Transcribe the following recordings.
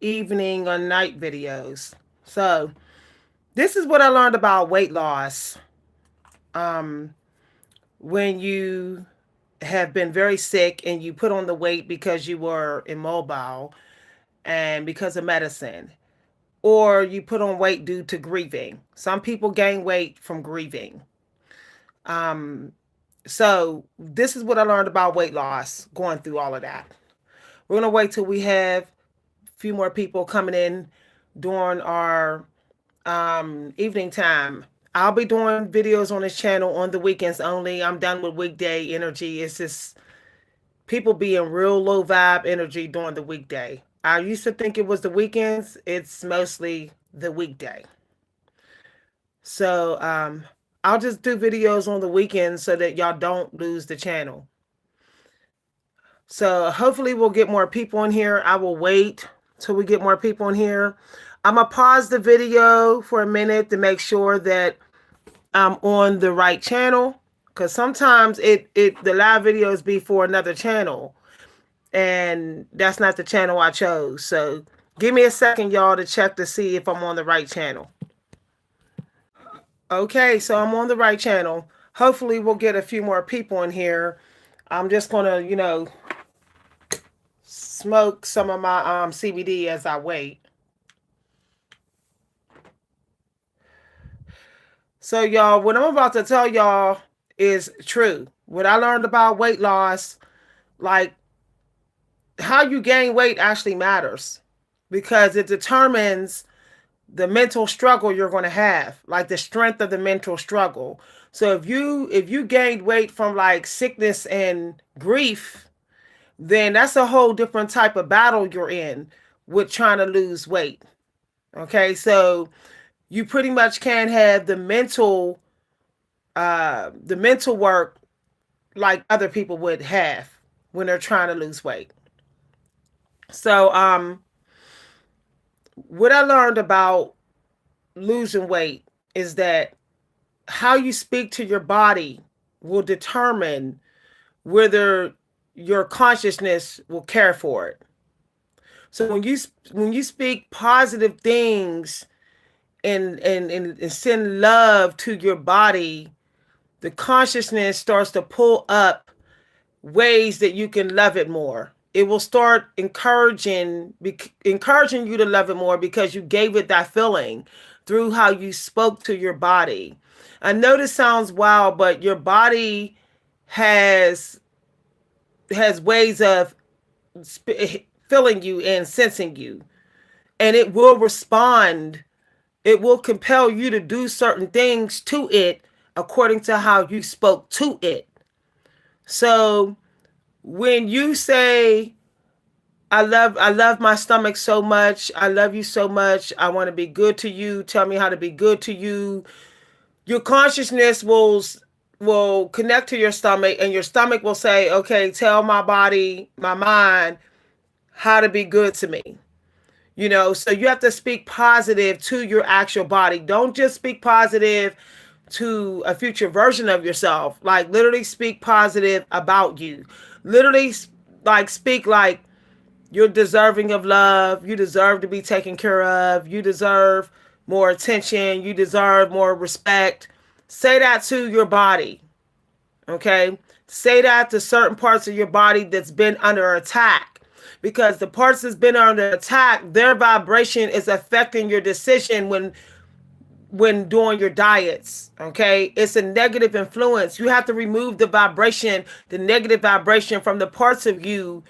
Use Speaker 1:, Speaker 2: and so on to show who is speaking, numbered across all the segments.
Speaker 1: evening or night videos. So this is what I learned about weight loss. Um, when you have been very sick and you put on the weight because you were immobile and because of medicine, or you put on weight due to grieving. Some people gain weight from grieving. Um, so this is what I learned about weight loss going through all of that. We're gonna wait till we have a few more people coming in during our evening time. I'll be doing videos on this channel on the weekends only. I'm done with weekday energy. It's just people being real low vibe energy during the weekday. I used to think it was the weekends. It's mostly the weekday. So I'll just do videos on the weekends so that y'all don't lose the channel. So hopefully we'll get more people in here. I will wait till we get more people in here. I'm gonna pause the video for a minute to make sure that I'm on the right channel, because sometimes the live videos be for another channel and that's not the channel I chose. So give me a second, y'all, to check to see if I'm on the right channel. Okay, so I'm on the right channel. Hopefully we'll get a few more people in here. I'm just gonna, smoke some of my CBD as I wait. So y'all, what I'm about to tell y'all is true. What I learned about weight loss, like how you gain weight actually matters because it determines the mental struggle you're going to have, like the strength of the mental struggle. So if you gained weight from like sickness and grief, then that's a whole different type of battle you're in with trying to lose weight. Okay, so you pretty much can't have the mental work like other people would have when they're trying to lose weight. So what I learned about losing weight is that how you speak to your body will determine whether your consciousness will care for it. So when you speak positive things and send love to your body, the consciousness starts to pull up ways that you can love it more. It will start encouraging you to love it more because you gave it that feeling through how you spoke to your body. I know this sounds wild, but your body has ways of feeling you and sensing you, and it will respond. It will compel you to do certain things to it according to how you spoke to it. So when you say, I love my stomach so much, I love you so much, I want to be good to you, tell me how to be good to you, your consciousness will connect to your stomach, and your stomach will say, okay, tell my body, my mind, how to be good to me. So you have to speak positive to your actual body. Don't just speak positive to a future version of yourself. Like literally speak positive about you. Literally like speak like you're deserving of love. You deserve to be taken care of. You deserve more attention. You deserve more respect. Say that to your body. Okay? Say that to certain parts of your body that's been under attack. Because the parts that's been under attack, their vibration is affecting your decision when doing your diets. Okay, it's a negative influence. You have to remove the negative vibration from the parts of you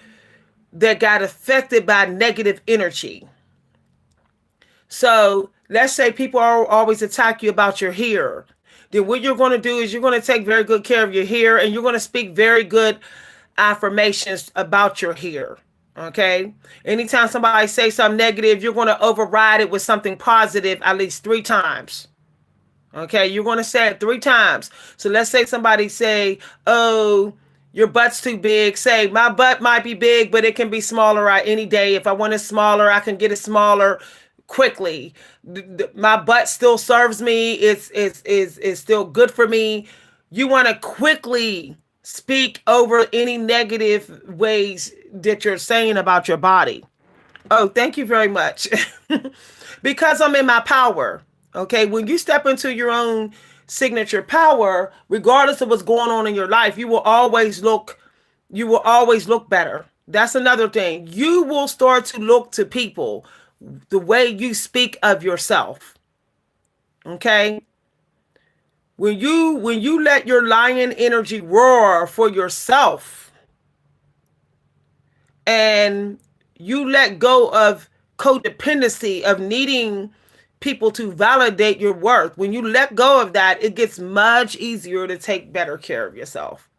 Speaker 1: that got affected by negative energy. So let's say people are always attack you about your hair. Then what you're going to do is you're going to take very good care of your hair, and you're going to speak very good affirmations about your hair. Okay. Anytime somebody says something negative, you're going to override it with something positive at least 3 times. Okay. You're going to say it 3 times. So let's say somebody say, oh, your butt's too big. Say, my butt might be big, but it can be smaller any day. If I want it smaller, I can get it smaller quickly. My butt still serves me. It's still good for me. You want to quickly speak over any negative ways that you're saying about your body. Oh, thank you very much. Because I'm in my power. Okay. When you step into your own signature power, regardless of what's going on in your life, you will always look better. That's another thing. You will start to look to people the way you speak of yourself. Okay. When you let your lion energy roar for yourself, and you let go of codependency of needing people to validate your worth, when you let go of that, it gets much easier to take better care of yourself.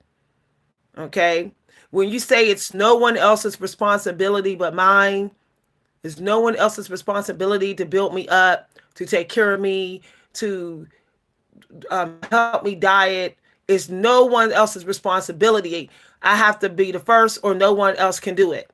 Speaker 1: Okay? When you say it's no one else's responsibility but mine, it's no one else's responsibility to build me up, to take care of me, to help me diet. It's no one else's responsibility. I have to be the first, or no one else can do it.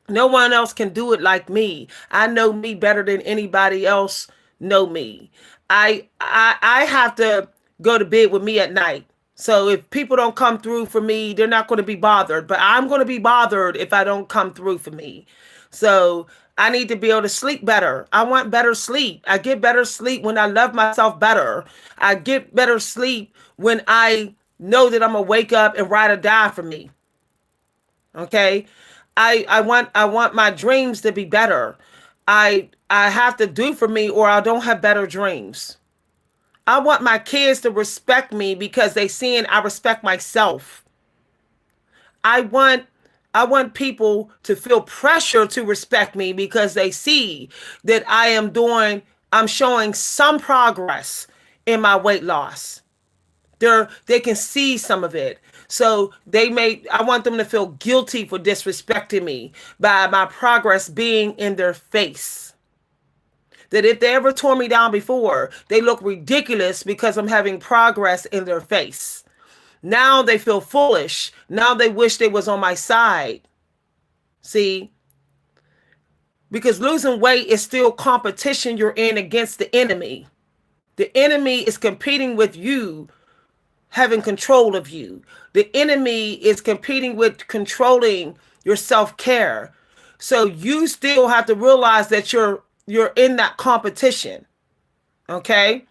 Speaker 1: No one else can do it like me. I know me better than anybody else know me. I have to go to bed with me at night. So if people don't come through for me, they're not going to be bothered. But I'm going to be bothered if I don't come through for me. So I need to be able to sleep better. I want better sleep. I get better sleep when I love myself better. I get better sleep when I know that I'm gonna wake up and ride or die for me. Okay. I want my dreams to be better. I have to do for me or I don't have better dreams. I want my kids to respect me because they seeing I respect myself. I want I want people to feel pressure to respect me because they see that I'm showing some progress in my weight loss. They can see some of it. So I want them to feel guilty for disrespecting me by my progress being in their face. That if they ever tore me down before, they look ridiculous because I'm having progress in their face. Now they feel foolish. Now they wish they was on my side. See, because losing weight is still competition you're in against the enemy. The enemy is competing with you having control of you. The enemy is competing with controlling your self-care. So you still have to realize that you're in that competition. Okay?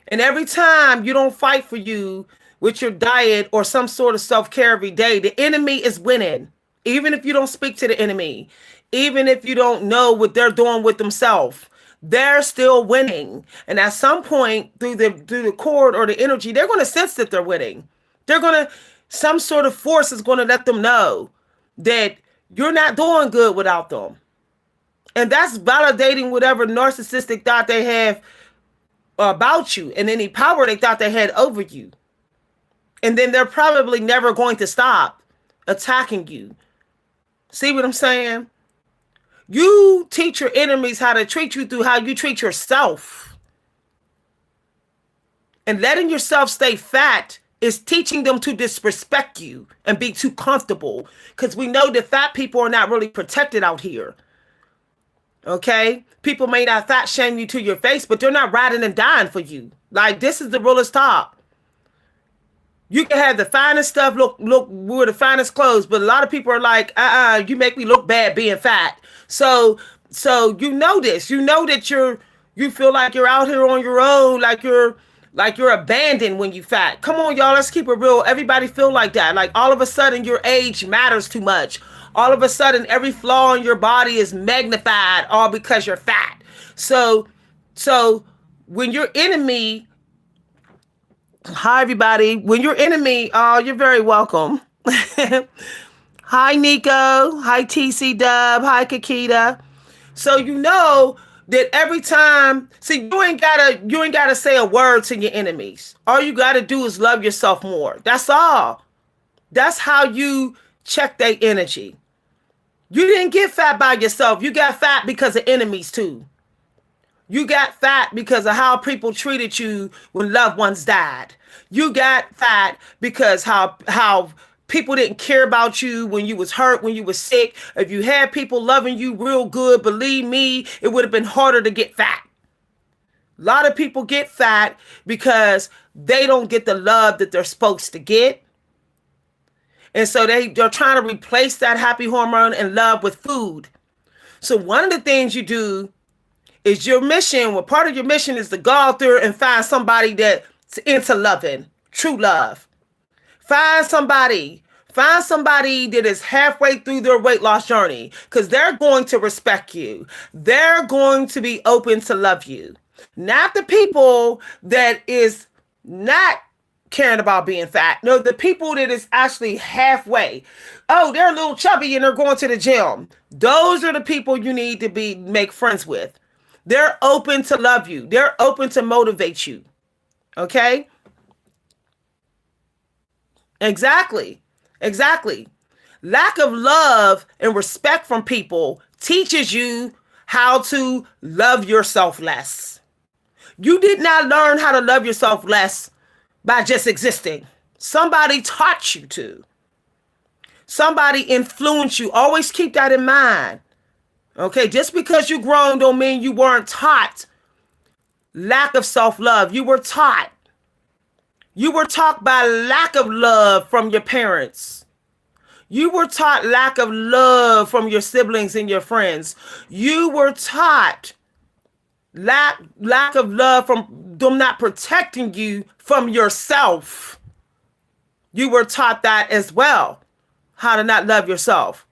Speaker 1: And every time you don't fight for you with your diet or some sort of self-care every day, the enemy is winning. Even if you don't speak to the enemy, even if you don't know what they're doing with themselves, they're still winning. And at some point through the cord or the energy, they're going to sense that they're winning. Some sort of force is going to let them know that you're not doing good without them. And that's validating whatever narcissistic thought they have about you and any power they thought they had over you. And then they're probably never going to stop attacking you. See what I'm saying? You teach your enemies how to treat you through how you treat yourself. And letting yourself stay fat is teaching them to disrespect you and be too comfortable. Because we know that fat people are not really protected out here. Okay? People may not fat shame you to your face, but they're not riding and dying for you. Like, this is the realest talk. You can have the finest stuff, look, wear the finest clothes, but a lot of people are like, you make me look bad being fat. So you know this. You know that you feel like you're out here on your own, like you're abandoned when you fat. Come on, y'all, let's keep it real. Everybody feel like that. Like all of a sudden your age matters too much. All of a sudden every flaw in your body is magnified all because you're fat. So when your enemy, hi everybody, when your enemy, oh, you're very welcome. Hi Nico, hi TC Dub, hi Kakita. So you know that every time, see, you ain't gotta say a word to your enemies. All you gotta do is love yourself more. That's all. That's how you check their energy. You didn't get fat by yourself. You got fat because of enemies too. You got fat because of how people treated you when loved ones died. You got fat because how people didn't care about you when you was hurt, when you was sick. If you had people loving you real good, believe me, it would have been harder to get fat. A lot of people get fat because they don't get the love that they're supposed to get. And so they're trying to replace that happy hormone and love with food. So one of the things you do is your mission, well, part of your mission is to go out there and find somebody that's into loving, true love. Find somebody. Find somebody that is halfway through their weight loss journey, because they're going to respect you. They're going to be open to love you. Not the people that is not caring about being fat. No, the people that is actually halfway. Oh, they're a little chubby and they're going to the gym. Those are the people you need to make friends with. They're open to love you. They're open to motivate you. Okay? Exactly. Exactly. Lack of love and respect from people teaches you how to love yourself less. You did not learn how to love yourself less by just existing. Somebody taught you to. Somebody influenced you. Always keep that in mind. Okay, just because you grown don't mean you weren't taught lack of self-love. You were taught. You were taught by lack of love from your parents. You were taught lack of love from your siblings and your friends. You were taught lack of love from them not protecting you from yourself. You were taught that as well, how to not love yourself.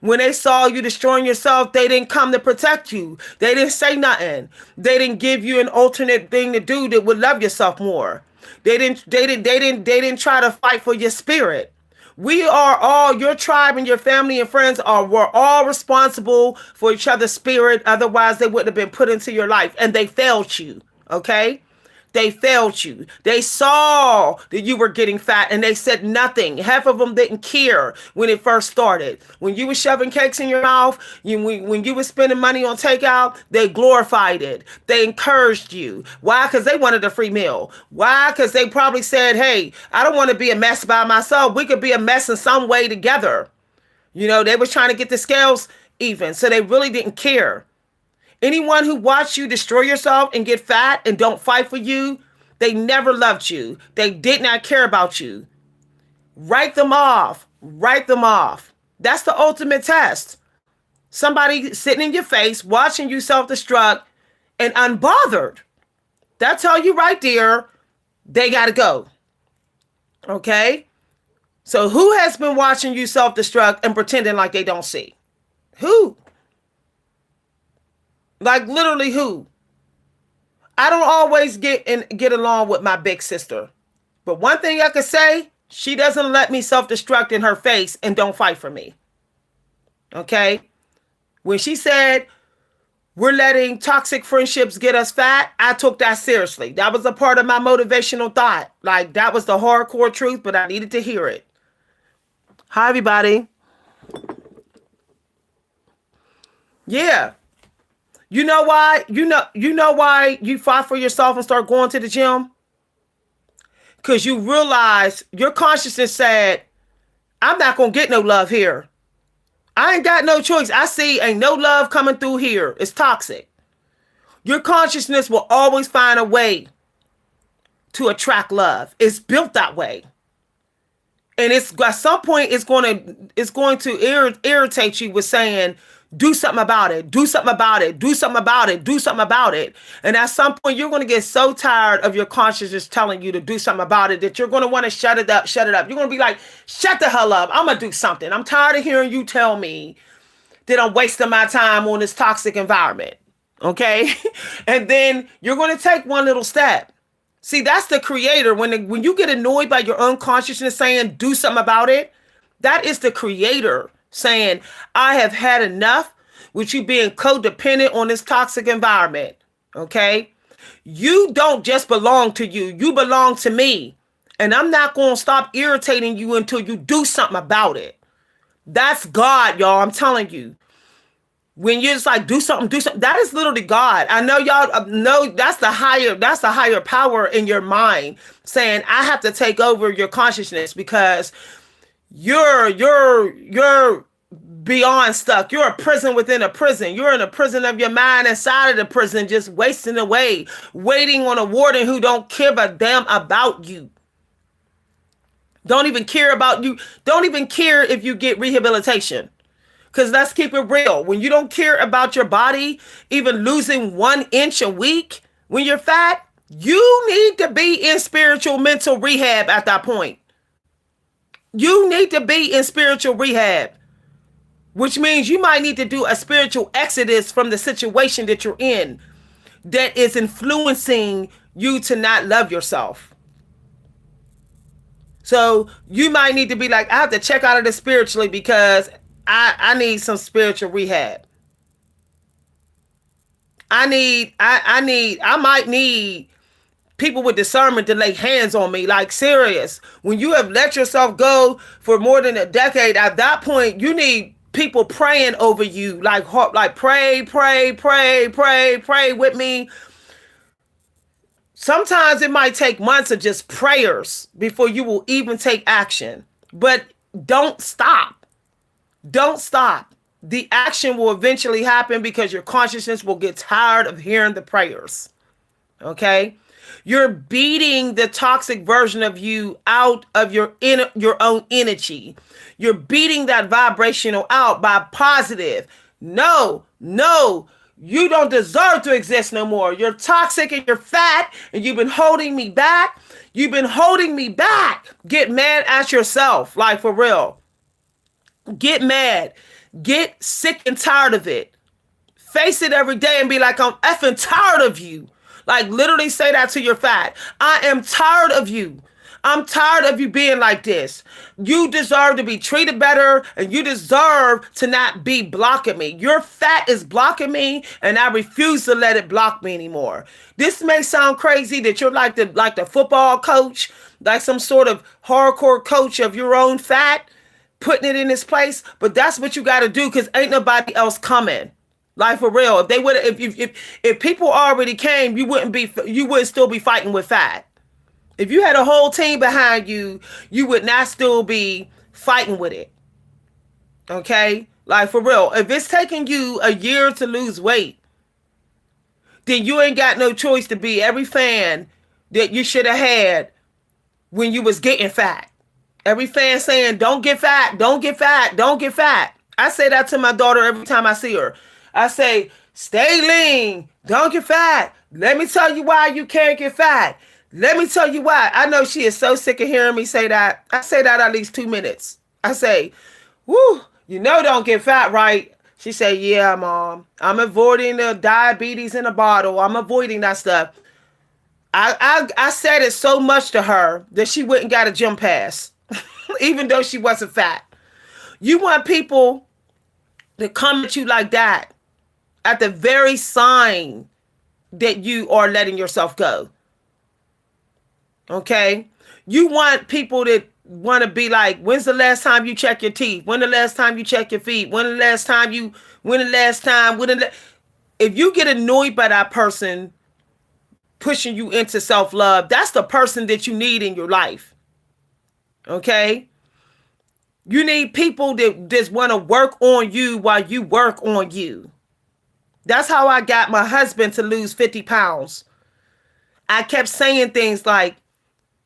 Speaker 1: When they saw you destroying yourself, they didn't come to protect you. They didn't say nothing. They didn't give you an alternate thing to do that would love yourself more. They didn't try to fight for your spirit. We are all, your tribe and your family and friends were all responsible for each other's spirit. Otherwise, they wouldn't have been put into your life. And they failed you. Okay? They failed you. They saw that you were getting fat and they said nothing. Half of them didn't care when it first started. When you were shoving cakes in your mouth, when you were spending money on takeout, they glorified it. They encouraged you. Why? Because they wanted a free meal. Why? Because they probably said, hey, I don't want to be a mess by myself. We could be a mess in some way together. You know, they were trying to get the scales even. So they really didn't care. Anyone who watched you destroy yourself and get fat and don't fight for you, they never loved you. They did not care about you. Write them off. Write them off. That's the ultimate test. Somebody sitting in your face, watching you self-destruct and unbothered. That tell you right there, they got to go. Okay? So who has been watching you self-destruct and pretending like they don't see? Who? Like literally who? I don't always get along with my big sister. But one thing I could say, she doesn't let me self-destruct in her face and don't fight for me. Okay? When she said, we're letting toxic friendships get us fat, I took that seriously. That was a part of my motivational thought. Like, that was the hardcore truth, but I needed to hear it. Hi, everybody. Yeah. You know why? You know why you fought for yourself and start going to the gym? Because you realize your consciousness said, I'm not going to get no love here. I ain't got no choice. I see ain't no love coming through here. It's toxic. Your consciousness will always find a way to attract love. It's built that way. And it's at some point it's going to irritate you with saying, do something about it. Do something about it. Do something about it. Do something about it. And at some point, you're going to get so tired of your consciousness telling you to do something about it that you're going to want to shut it up. Shut it up. You're going to be like, shut the hell up. I'm going to do something. I'm tired of hearing you tell me that I'm wasting my time on this toxic environment. Okay? And then you're going to take one little step. See, that's the creator. When you get annoyed by your unconsciousness saying, do something about it, that is the creator saying, I have had enough with you being codependent on this toxic environment. Okay? You don't just belong to you. You belong to me. And I'm not going to stop irritating you until you do something about it. That's God, y'all. I'm telling you. When you're just like, do something. That is literally God. I know y'all know that's the higher power in your mind saying, I have to take over your consciousness because you're beyond stuck. You're a prison within a prison. You're in a prison of your mind inside of the prison, just wasting away, waiting on a warden who don't care a damn about you. Don't even care about you. Don't even care if you get rehabilitation. Because let's keep it real. When you don't care about your body, even losing 1 inch a week when you're fat, you need to be in spiritual mental rehab at that point. You need to be in spiritual rehab, which means you might need to do a spiritual exodus from the situation that you're in that is influencing you to not love yourself. So you might need to be like, I have to check out of this spiritually because I need some spiritual rehab. I might need people with discernment to lay hands on me, like serious. When you have let yourself go for more than a decade, at that point, you need people praying over you, like pray, pray, pray, pray, pray with me. Sometimes it might take months of just prayers before you will even take action. But don't stop. Don't stop. The action will eventually happen because your consciousness will get tired of hearing the prayers. Okay? You're beating the toxic version of you out of your own energy. You're beating that vibrational out by positive. No, you don't deserve to exist no more. You're toxic and you're fat and you've been holding me back. You've been holding me back. Get mad at yourself, like for real. Get mad. Get sick and tired of it. Face it every day and be like, I'm effing tired of you. Like literally say that to your fat. I am tired of you. I'm tired of you being like this. You deserve to be treated better and you deserve to not be blocking me. Your fat is blocking me and I refuse to let it block me anymore. This may sound crazy that you're like the football coach, like some sort of hardcore coach of your own fat, putting it in its place, but that's what you got to do because ain't nobody else coming. Like for real, if they would, if people already came, you wouldn't still be fighting with fat. If you had a whole team behind you, you would not still be fighting with it. Okay, like for real, if it's taking you a year to lose weight, then you ain't got no choice to be every fan that you should have had when you was getting fat. Every fan saying, don't get fat, don't get fat, don't get fat. I say that to my daughter every time I see her. I say, stay lean, don't get fat. Let me tell you why you can't get fat. Let me tell you why. I know she is so sick of hearing me say that. I say that at least 2 minutes. I say, whoo, don't get fat, right? She say, yeah, Mom. I'm avoiding the diabetes in a bottle. I'm avoiding that stuff. I said it so much to her that she wouldn't got a gym pass, even though she wasn't fat. You want people to come at you like that at the very sign that you are letting yourself go. Okay? You want people that want to be like, when's the last time you check your teeth? When the last time you check your feet? If you get annoyed by that person pushing you into self-love, that's the person that you need in your life. Okay? You need people that just want to work on you while you work on you. That's how I got my husband to lose 50 pounds. I kept saying things like,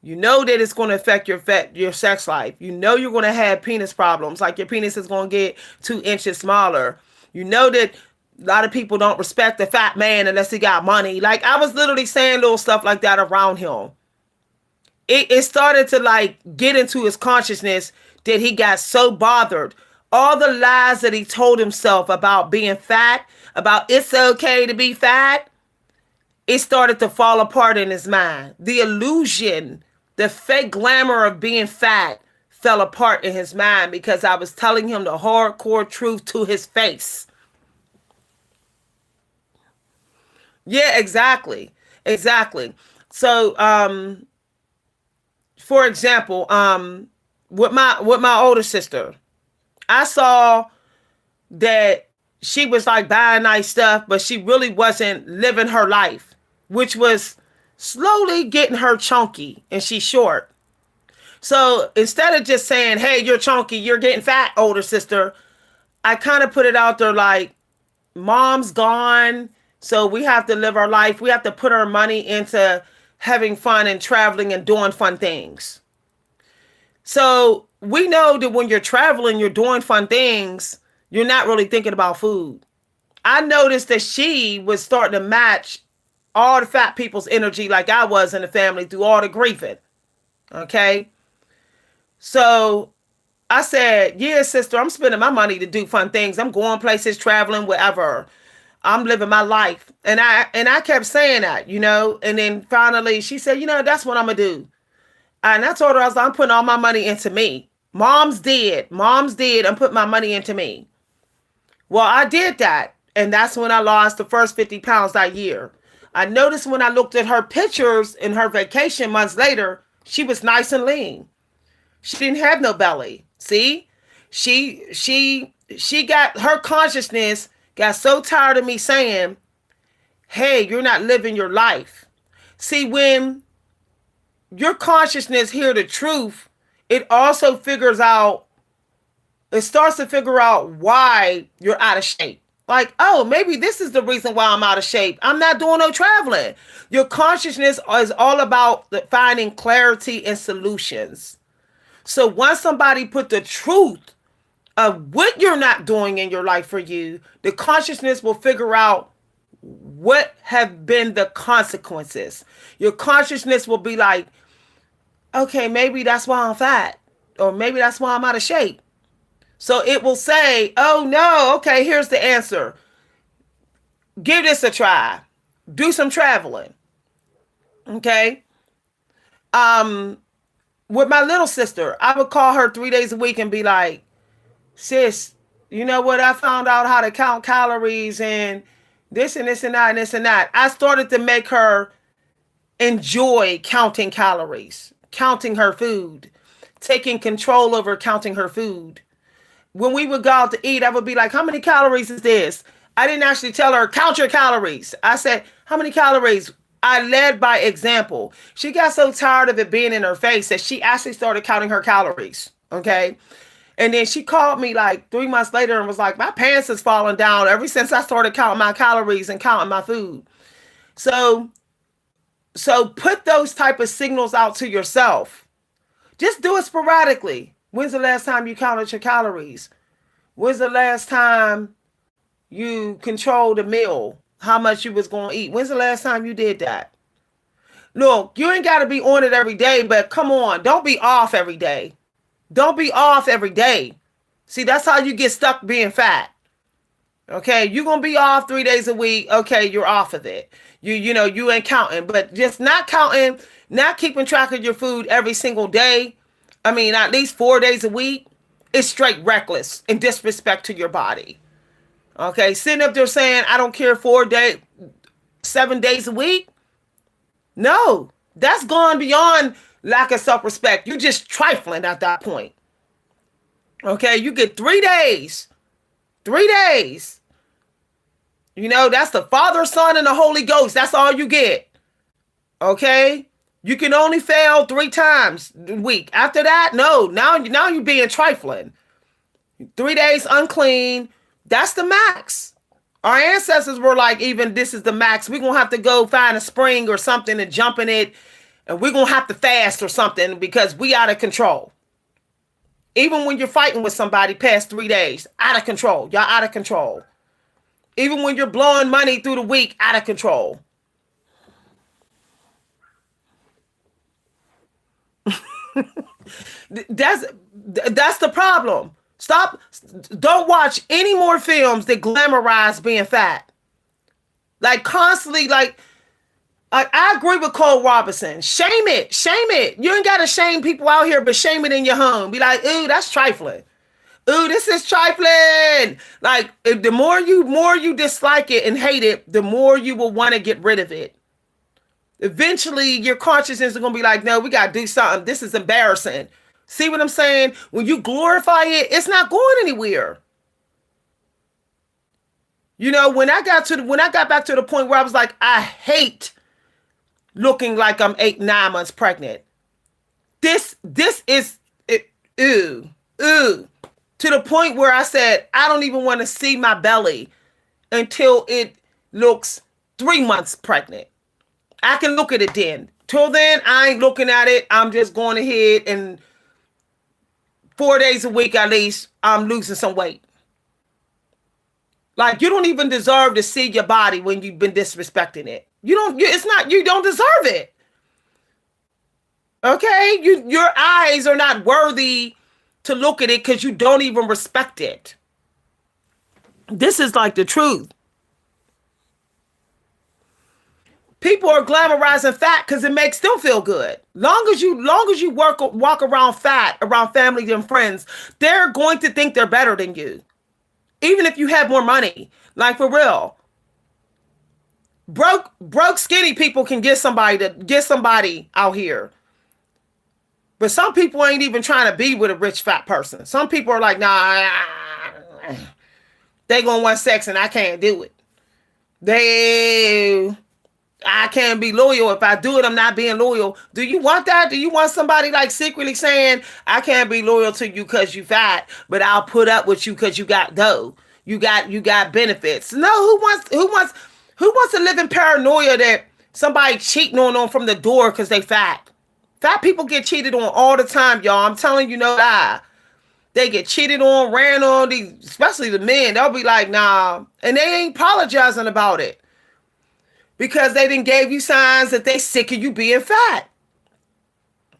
Speaker 1: you know that it's going to affect your sex life. You know you're going to have penis problems. Like your penis is going to get 2 inches smaller. You know that a lot of people don't respect the fat man unless he got money. Like I was literally saying little stuff like that around him. It started to like get into his consciousness that he got so bothered. All the lies that he told himself about being fat, about it's okay to be fat, it started to fall apart in his mind. The illusion, the fake glamour of being fat fell apart in his mind because I was telling him the hardcore truth to his face. Yeah, exactly. So, for example, with my older sister, I saw that she was like buying nice stuff, but she really wasn't living her life, which was slowly getting her chunky and she's short. So instead of just saying, hey, you're chunky, you're getting fat, older sister, I kind of put it out there like, Mom's gone, so we have to live our life. We have to put our money into having fun and traveling and doing fun things. So we know that when you're traveling, you're doing fun things, you're not really thinking about food. I noticed that she was starting to match all the fat people's energy like I was in the family through all the grieving. Okay. So I said, yeah, sister, I'm spending my money to do fun things. I'm going places, traveling, wherever. I'm living my life. And I kept saying that, and then finally she said, that's what I'm gonna do. And I told her, I was like, I'm putting all my money into me. Mom's dead. Mom's dead. I'm putting my money into me. Well, I did that. And that's when I lost the first 50 pounds that year. I noticed when I looked at her pictures in her vacation months later, she was nice and lean. She didn't have no belly. See? She got her consciousness got so tired of me saying, "Hey, you're not living your life." See, when your consciousness hear the truth, it also starts to figure out why you're out of shape. Like, oh, maybe this is the reason why I'm out of shape. I'm not doing no traveling. Your consciousness is all about finding clarity and solutions. So once somebody put the truth of what you're not doing in your life for you, the consciousness will figure out what have been the consequences. Your consciousness will be like, okay, maybe that's why I'm fat, or maybe that's why I'm out of shape. So it will say, oh no, okay, here's the answer. Give this a try. Do some traveling. Okay. With my little sister, I would call her 3 days a week and be like, sis, you know what? I found out how to count calories and this and this and that and this and that. I started to make her enjoy counting calories, counting her food, taking control over counting her food. When we would go out to eat, I would be like, how many calories is this? I didn't actually tell her, count your calories. I said, how many calories? I led by example. She got so tired of it being in her face that she actually started counting her calories. Okay. And then she called me like 3 months later and was like, my pants has fallen down ever since I started counting my calories and counting my food. So put those type of signals out to yourself. Just do it sporadically. When's the last time you counted your calories? When's the last time you controlled a meal? How much you was going to eat? When's the last time you did that? Look, you ain't got to be on it every day, but come on. Don't be off every day. Don't be off every day. See, that's how you get stuck being fat. Okay, you're going to be off 3 days a week. Okay, you're off of it. You ain't counting, but just not counting, not keeping track of your food every single day. I mean, at least 4 days a week is straight reckless and disrespect to your body. Okay, sitting up there saying, I don't care 7 days a week. No, that's gone beyond lack of self-respect. You're just trifling at that point. Okay, you get 3 days. 3 days. That's the Father, Son, and the Holy Ghost. That's all you get. Okay? You can only fail 3 times a week. After that, no. Now you're being trifling. 3 days unclean. That's the max. Our ancestors were like, even this is the max. We're going to have to go find a spring or something and jump in it. And we're going to have to fast or something because we out of control. Even when you're fighting with somebody past 3 days, out of control. Y'all out of control. Even when you're blowing money through the week, out of control. That's the problem. Stop. Don't watch any more films that glamorize being fat. Like constantly, like I agree with Cole Robinson. Shame it. Shame it. You ain't got to shame people out here, but shame it in your home. Be like, ooh, that's trifling. Ooh, this is trifling. Like, if the more you dislike it and hate it, the more you will want to get rid of it. Eventually, your consciousness is going to be like, no, we got to do something. This is embarrassing. See what I'm saying? When you glorify it, it's not going anywhere. When I got back to the point where I was like, I hate looking like I'm 8-9 months pregnant. This is it, ooh. To the point where I said, I don't even want to see my belly until it looks 3 months pregnant. I can look at it then. Till then, I ain't looking at it. I'm just going ahead and 4 days a week at least, I'm losing some weight. Like, you don't even deserve to see your body when you've been disrespecting it. It's not, you don't deserve it. Okay? Your eyes are not worthy to look at it because you don't even respect it. This is like the truth. People are glamorizing fat because it makes them feel good. Long as you walk around fat, around family and friends, they're going to think they're better than you. Even if you have more money. Like, for real. Broke skinny people can get somebody out here. But some people ain't even trying to be with a rich fat person. Some people are like, nah, they gonna want sex and I can't do it. I can't be loyal. If I do it, I'm not being loyal. Do you want that? Do you want somebody like secretly saying, I can't be loyal to you because you fat, but I'll put up with you because you got dough. You got benefits. No, who wants to live in paranoia that somebody cheating on them from the door because they fat? Fat people get cheated on all the time, y'all. I'm telling you, no lie. They get cheated on, ran on, especially the men. They'll be like, nah. And they ain't apologizing about it. Because they didn't give you signs that they sick of you being fat.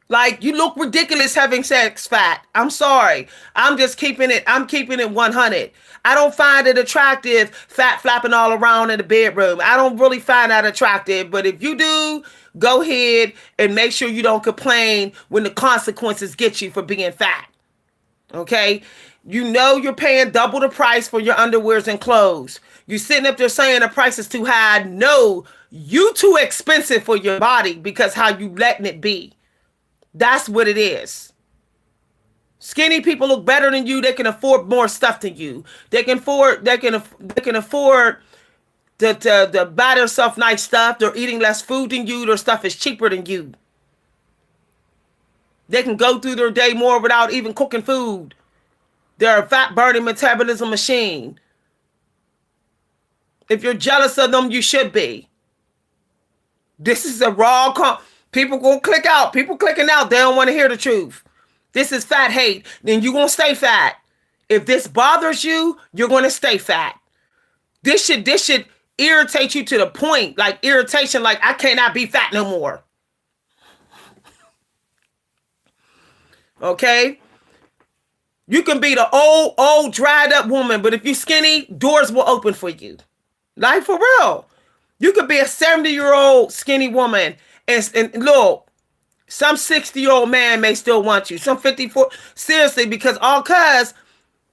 Speaker 1: Like, you look ridiculous having sex fat. I'm sorry. I'm keeping it 100. I don't find it attractive, fat flapping all around in the bedroom. I don't really find that attractive. But if you do, go ahead and make sure you don't complain when the consequences get you for being fat. Okay? You know you're paying double the price for your underwears and clothes. You sitting up there saying the price is too high. No, you too expensive for your body because how you letting it be. That's what it is. Skinny people look better than you. They can afford more stuff than you. They can afford to buy themselves nice stuff. They're eating less food than you. Their stuff is cheaper than you. They can go through their day more without even cooking food. They're a fat burning metabolism machine. If you're jealous of them, you should be. This is a raw people gonna click out. People clicking out. They don't want to hear the truth. This is fat hate. Then you're gonna stay fat. If this bothers you, you're gonna stay fat. This should irritate you to the point, like irritation, like I cannot be fat no more. Okay? You can be the old dried up woman, but if you're skinny, doors will open for you. Like, for real. You could be a 70-year-old skinny woman and look, some 60-year-old man may still want you. Some 54, seriously, because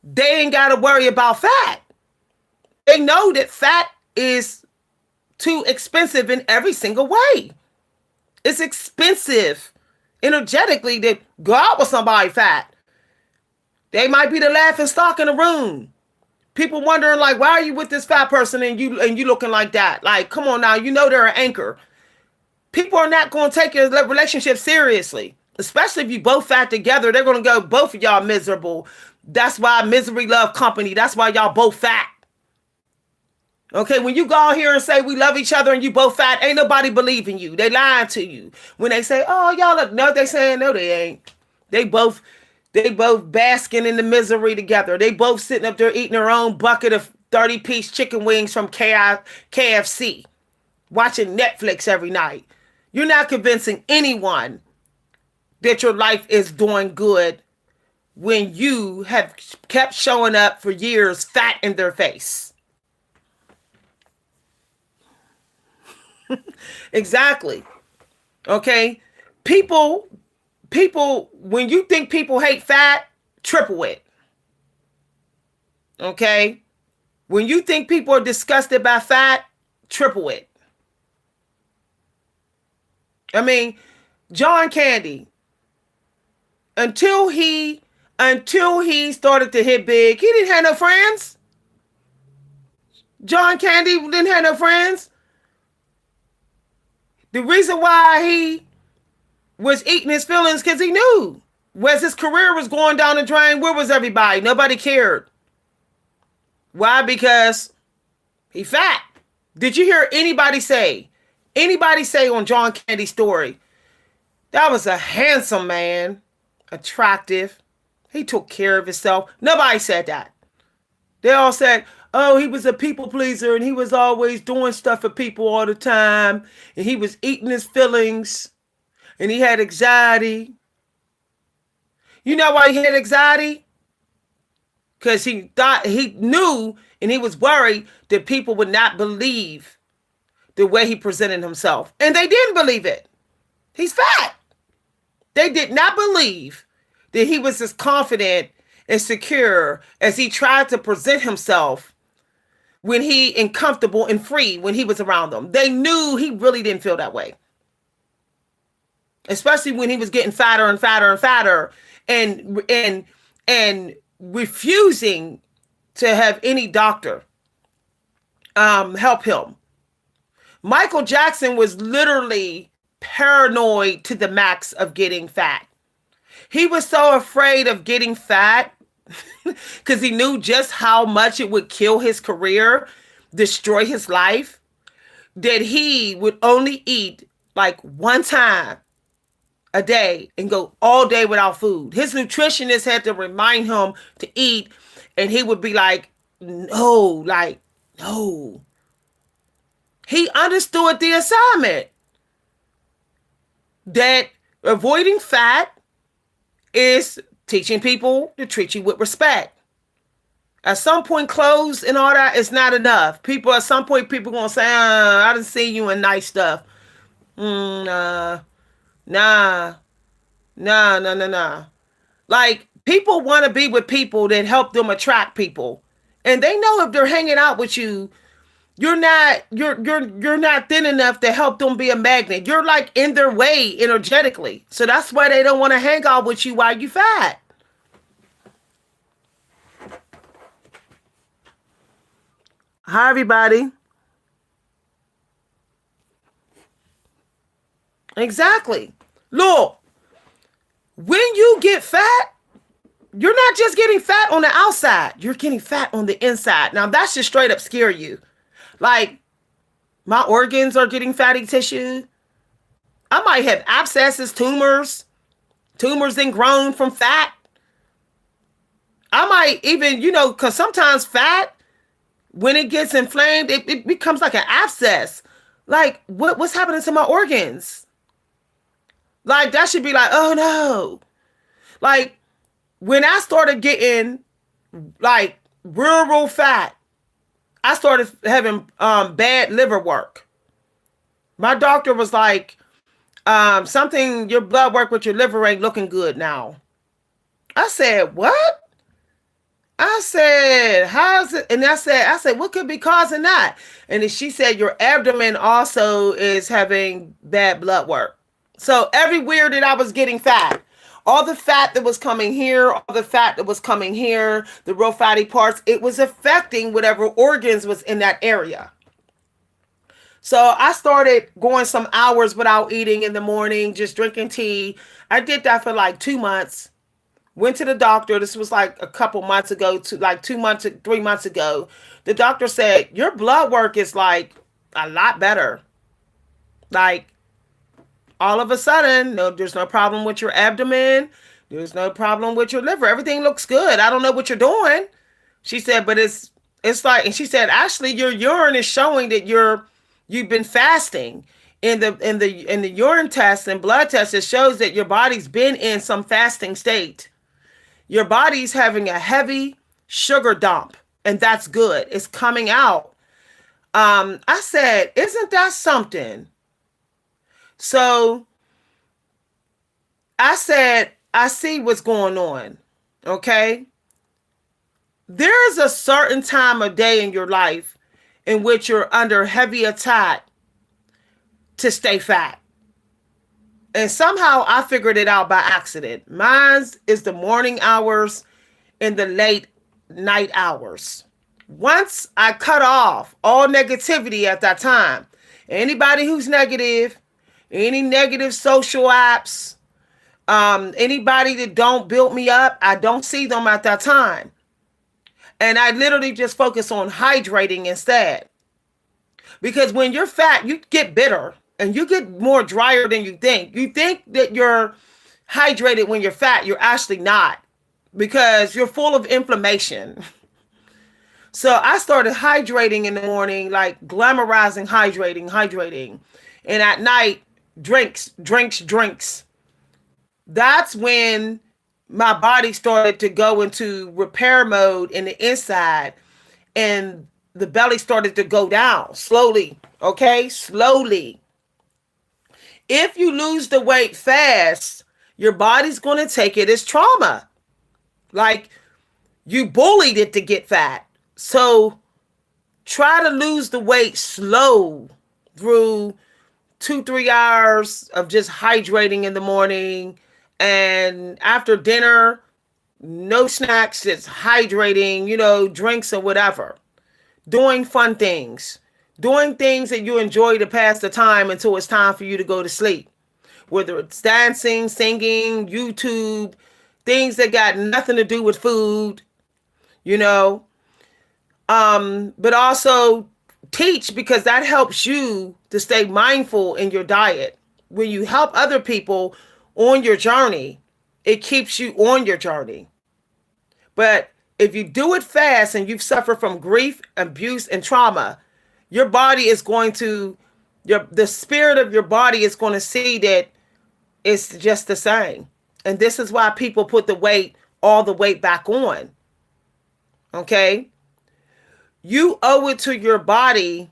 Speaker 1: they ain't got to worry about fat. They know that fat is too expensive in every single way. It's expensive energetically to go out with somebody fat. They might be the laughing stock in the room. People wondering, like, why are you with this fat person and you looking like that? Like, come on now, you know they're an anchor. People are not going to take your relationship seriously. Especially if you both fat together, they're going to go, both of y'all miserable. That's why misery love company. That's why y'all both fat. Okay, when you go out here and say we love each other and you both fat, ain't nobody believing you. They lying to you. When they say, oh, y'all look, no, they saying no, they ain't. They both basking in the misery together. They both sitting up there eating their own bucket of 30-piece chicken wings from KFC, watching Netflix every night. You're not convincing anyone that your life is doing good when you have kept showing up for years fat in their face. Exactly. Okay? People, when you think people hate fat, triple it. Okay? When you think people are disgusted by fat, triple it. I mean, John Candy, until he started to hit big, he didn't have no friends. John Candy didn't have no friends. The reason why he was eating his feelings because he knew as his career was going down the drain, where was everybody? Nobody cared. Why? Because he fat. Did you hear anybody say on John Candy's story, that was a handsome man, attractive, He took care of himself. Nobody said that. They all said, oh, he was a people pleaser and he was always doing stuff for people all the time. And he was eating his feelings and he had anxiety. You know why he had anxiety? Because he thought, he knew and he was worried that people would not believe the way he presented himself. And they didn't believe it. He's fat. They did not believe that he was as confident and secure as he tried to present himself when he and comfortable and free when he was around them. They knew he really didn't feel that way. Especially when he was getting fatter and fatter and fatter and refusing to have any doctor help him. Michael Jackson was literally paranoid to the max of getting fat. He was so afraid of getting fat because he knew just how much it would kill his career, destroy his life, that he would only eat like one time a day and go all day without food. His nutritionist had to remind him to eat, and he would be like, no. He understood the assignment that avoiding fat is teaching people to treat you with respect. At some point, clothes and all that is not enough. At some point, people going to say, I didn't see you in nice stuff. Nah. Like, people want to be with people that help them attract people. And they know if they're hanging out with you, you're not thin enough to help them be a magnet. You're like in their way energetically. So that's why they don't want to hang out with you while you fat. Hi, everybody. Exactly. Look, when you get fat, you're not just getting fat on the outside. You're getting fat on the inside. Now, that should straight up scare you. Like, my organs are getting fatty tissue. I might have abscesses, tumors ingrown from fat. I might even, because sometimes fat, when it gets inflamed, it becomes like an abscess. Like, what's happening to my organs? Like, that should be like, oh no. Like, when I started getting, like, real fat, I started having bad liver work. My doctor was like, your blood work with your liver ain't looking good now. I said, what? I said, how's it? And I said, what could be causing that? And then she said, your abdomen also is having bad blood work. So everywhere that I was getting fat, all the fat that was coming here, all the fat that was coming here, the real fatty parts, it was affecting whatever organs was in that area. So I started going some hours without eating in the morning, just drinking tea. I did that for like 2 months. Went to the doctor. This was like a couple months ago, to like 3 months ago. The doctor said, your blood work is like a lot better. Like, all of a sudden, no, there's no problem with your abdomen. There's no problem with your liver. Everything looks good. I don't know what you're doing. She said, but it's like, and she said, actually, your urine is showing that you've been fasting. In the urine test and blood test, it shows that your body's been in some fasting state. Your body's having a heavy sugar dump, and that's good. It's coming out. I said, isn't that something? So I said, I see what's going on. Okay. There's a certain time of day in your life in which you're under heavy attack to stay fat. And somehow I figured it out by accident. Mine is the morning hours and the late night hours. Once I cut off all negativity at that time, anybody who's negative, any negative social apps, anybody that don't build me up, I don't see them at that time. And I literally just focus on hydrating instead. Because when you're fat, you get bitter and you get more drier than you think. You think that you're hydrated when you're fat. You're actually not. because you're full of inflammation. So I started hydrating in the morning, like glamorizing hydrating. And at night, drinks. That's when my body started to go into repair mode in the inside, and the belly started to go down slowly. Okay, slowly. If you lose the weight fast, your body's going to take it as trauma. Like you bullied it to get fat. So try to lose the weight slow through 2-3 hours of just hydrating in the morning. And after dinner, no snacks, just hydrating, drinks or whatever. Doing fun things. Doing things that you enjoy to pass the time until it's time for you to go to sleep. Whether it's dancing, singing, YouTube, things that got nothing to do with food, you know. But also teach, because that helps you to stay mindful in your diet. When you help other people on your journey, it keeps you on your journey. But if you do it fast and you've suffered from grief, abuse, and trauma, your body is going to, the spirit of your body is going to see that it's just the same. And this is why people put all the weight back on. Okay? You owe it to your body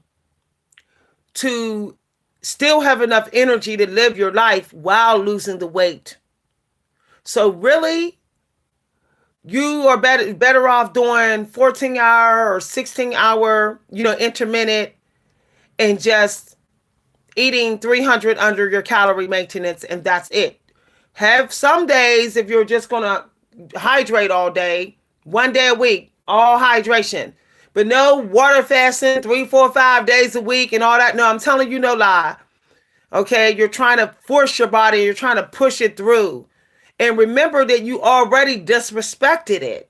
Speaker 1: to still have enough energy to live your life while losing the weight. So really, you are better off doing 14-hour or 16-hour, intermittent, and just eating 300 under your calorie maintenance, and that's it. Have some days, if you're just going to hydrate all day, 1 day a week, all hydration. But no water fasting 3, 4, 5 days a week and all that. No, I'm telling you, no lie. Okay, you're trying to force your body. You're trying to push it through. And remember that you already disrespected it.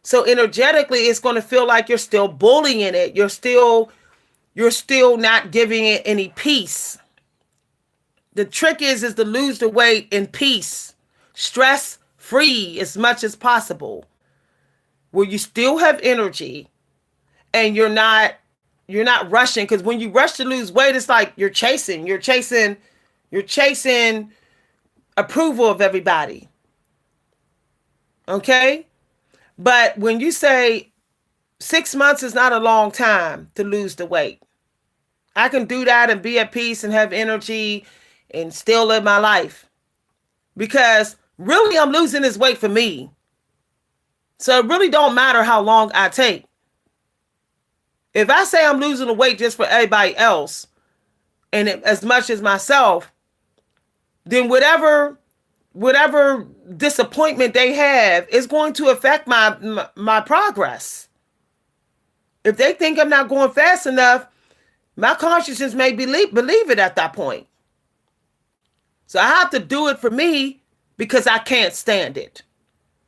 Speaker 1: So energetically, it's going to feel like you're still bullying it. You're still not giving it any peace. The trick is to lose the weight in peace, stress free as much as possible, where you still have energy and you're not rushing. Because when you rush to lose weight, it's like you're chasing approval of everybody. Okay? But when you say 6 months is not a long time to lose the weight, I can do that and be at peace and have energy and still live my life. Because really, I'm losing this weight for me. So it really don't matter how long I take. If I say I'm losing the weight just for everybody else and as much as myself, then whatever disappointment they have is going to affect my progress. If they think I'm not going fast enough, my consciousness may believe it at that point. So I have to do it for me because I can't stand it.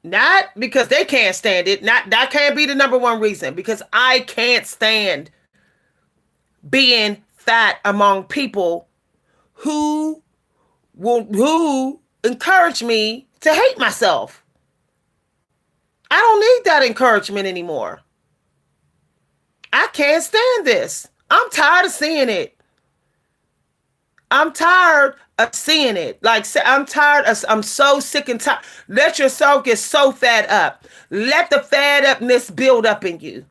Speaker 1: Not because they can't stand it. That can't be the number one reason. Because I can't stand being fat among people who encourage me to hate myself. I don't need that encouragement anymore. I can't stand this. I'm tired of seeing it. I'm tired of seeing it. I'm so sick and tired. Let yourself get so fed up. Let the fed upness build up in you.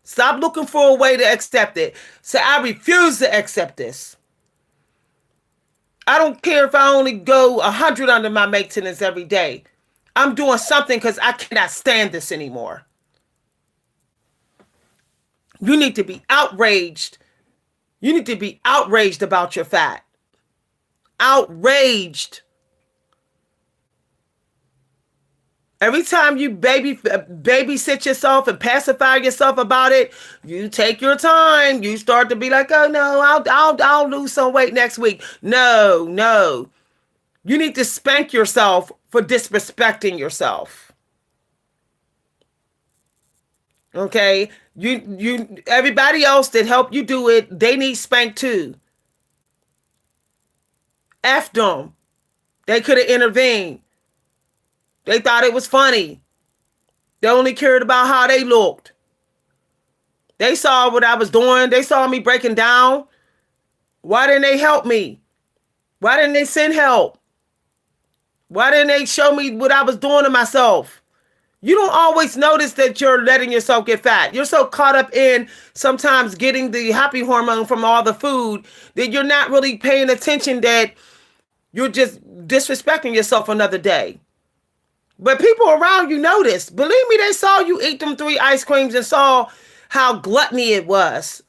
Speaker 1: Stop looking for a way to accept it. So I refuse to accept this. I don't care if I only go 100 under my maintenance every day. I'm doing something because I cannot stand this anymore. You need to be outraged. You need to be outraged about your fat. Outraged. Every time you babysit yourself and pacify yourself about it, you take your time. You start to be like, oh no, I'll lose some weight next week. No. You need to spank yourself for disrespecting yourself. Okay? You everybody else that helped you do it, they need spanked too. F them. They could have intervened. They thought it was funny. They only cared about how they looked. They saw what I was doing. They saw me breaking down. Why didn't they help me? Why didn't they send help? Why didn't they show me what I was doing to myself? You don't always notice that you're letting yourself get fat. You're so caught up in sometimes getting the happy hormone from all the food that you're not really paying attention that you're just disrespecting yourself another day. But people around you noticed. Believe me, they saw you eat them 3 ice creams and saw how gluttony it was.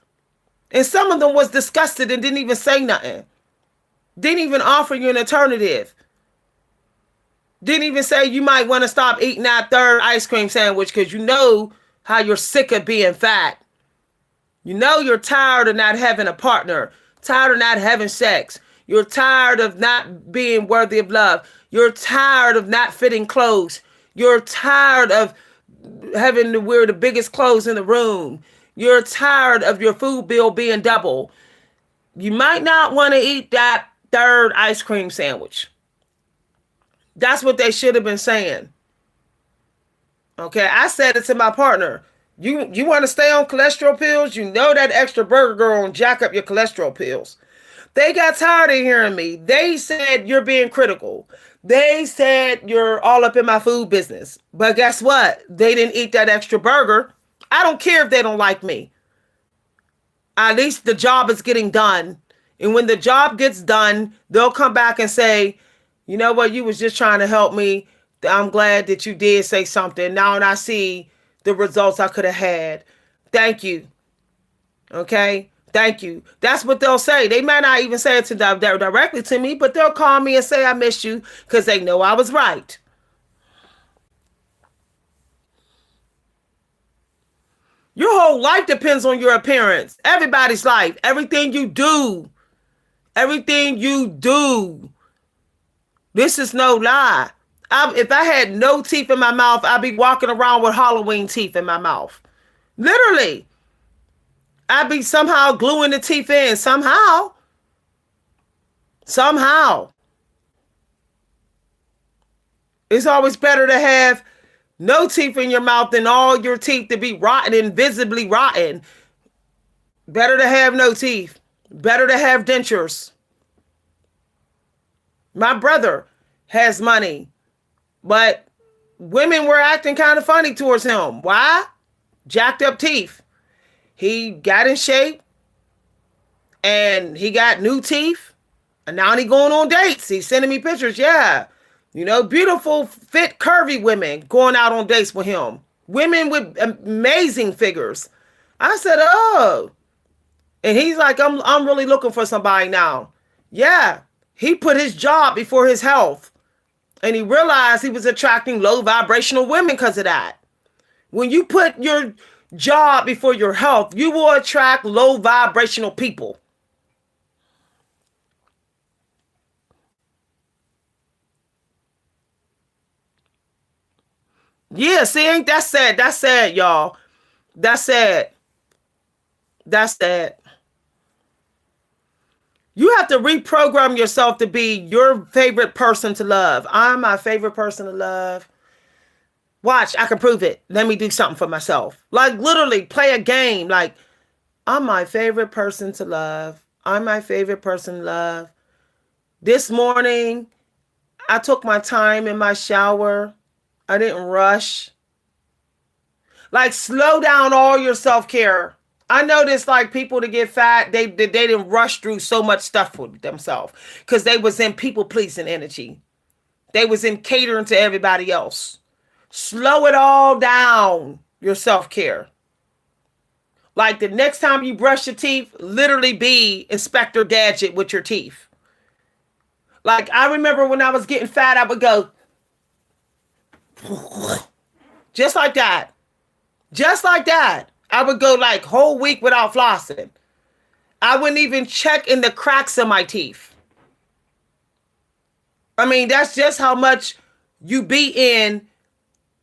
Speaker 1: And some of them was disgusted and didn't even say nothing. Didn't even offer you an alternative. Didn't even say you might want to stop eating that 3rd ice cream sandwich because you know how you're sick of being fat. You know you're tired of not having a partner, tired of not having sex. You're tired of not being worthy of love. You're tired of not fitting clothes. You're tired of having to wear the biggest clothes in the room. You're tired of your food bill being double. You might not want to eat that 3rd ice cream sandwich. That's what they should have been saying. Okay, I said it to my partner. You want to stay on cholesterol pills? You know that extra burger girl will jack up your cholesterol pills. They got tired of hearing me. They said you're being critical. They said you're all up in my food business. But guess what? They didn't eat that extra burger. I don't care if they don't like me. At least the job is getting done. And when the job gets done, they'll come back and say, you know what? You was just trying to help me. I'm glad that you did say something. Now I see the results I could have had. Thank you. Okay? Thank you. That's what they'll say. They might not even say it to directly to me, but they'll call me and say I missed you because they know I was right. Your whole life depends on your appearance. Everybody's life. Everything you do. Everything you do. This is no lie. If I had no teeth in my mouth, I'd be walking around with Halloween teeth in my mouth. Literally. I'd be somehow gluing the teeth in. Somehow. It's always better to have no teeth in your mouth than all your teeth to be rotten, invisibly rotten. Better to have no teeth. Better to have dentures. My brother has money, but women were acting kind of funny towards him. Why? Jacked up teeth. He got in shape and he got new teeth and now he going on dates. He's sending me pictures. Yeah. You know, beautiful, fit, curvy women going out on dates with him. Women with amazing figures. I said, oh. And he's like, I'm really looking for somebody now. Yeah. He put his job before his health. And he realized he was attracting low vibrational women because of that. When you put your job before your health, you will attract low vibrational people. Yeah, see, ain't that sad? That's sad, y'all. That's sad. That's sad. You have to reprogram yourself to be your favorite person to love. I'm my favorite person to love. Watch, I can prove it. Let me do something for myself. Like literally play a game. Like, I'm my favorite person to love. I'm my favorite person to love. This morning, I took my time in my shower. I didn't rush. Like, slow down all your self-care. I noticed like people to get fat, they didn't rush through so much stuff for themselves because they was in people-pleasing energy. They was in catering to everybody else. Slow it all down, your self-care. Like the next time you brush your teeth, literally be Inspector Gadget with your teeth. Like I remember when I was getting fat, I would go just like that. Just like that. I would go like whole week without flossing. I wouldn't even check in the cracks of my teeth. I mean, that's just how much you be in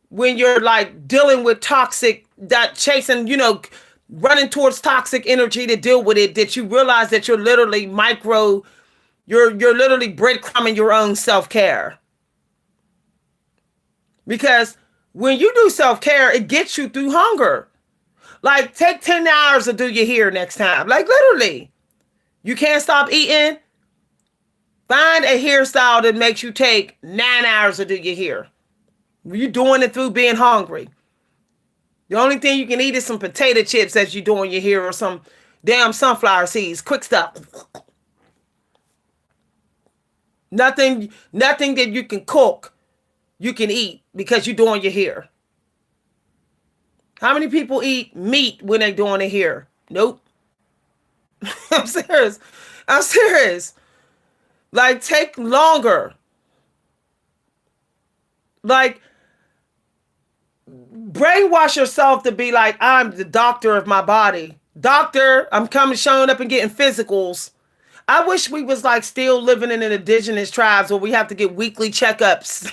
Speaker 1: when you're like dealing with toxic, that chasing, you know, running towards toxic energy to deal with it, that you realize that you're literally you're literally breadcrumbing your own self-care. Because When you do self-care, it gets you through hunger. Like, take 10 hours to do your hair next time. Like, literally. You can't stop eating. Find a hairstyle that makes you take 9 hours to do your hair. You're doing it through being hungry. The only thing you can eat is some potato chips as you're doing your hair, or some damn sunflower seeds. Quick stuff. Nothing that you can cook, you can eat because you're doing your hair. How many people eat meat when they're doing their hair? Nope. I'm serious. I'm serious. Like, take longer. Like, brainwash yourself to be like, I'm the doctor of my body. Doctor, I'm coming, showing up and getting physicals. I wish we was like still living in an indigenous tribes where we have to get weekly checkups.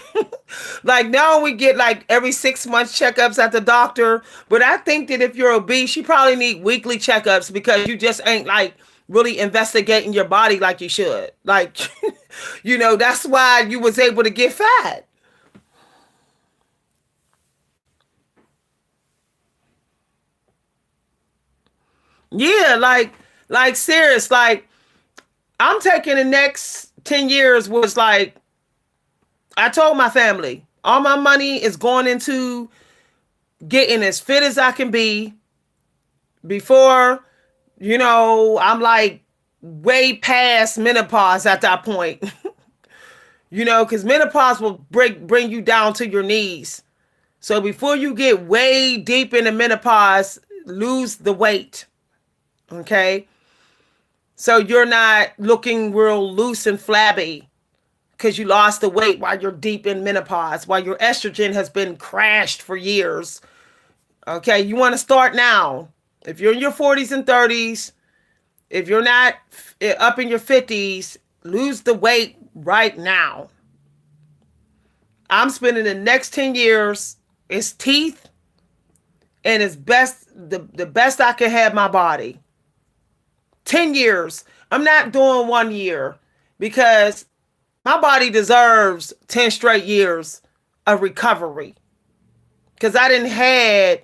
Speaker 1: Like, now we get like every 6 months checkups at the doctor. But I think that if you're obese, you probably need weekly checkups because you just ain't like really investigating your body like you should. Like, that's why you was able to get fat. Yeah, like serious. Like, I'm taking the next 10 years was like, I told my family, all my money is going into getting as fit as I can be before, I'm like way past menopause at that point. Because menopause will bring you down to your knees. So before you get way deep into menopause, lose the weight. Okay. So you're not looking real loose and flabby because you lost the weight while you're deep in menopause, while your estrogen has been crashed for years. Okay. You want to start now. If you're in your 40s and 30s, if you're not up in your 50s, lose the weight right now. I'm spending the next 10 years, it's teeth and it's the best I can have my body. 10 years. I'm not doing 1 year because my body deserves 10 straight years of recovery. Because I didn't had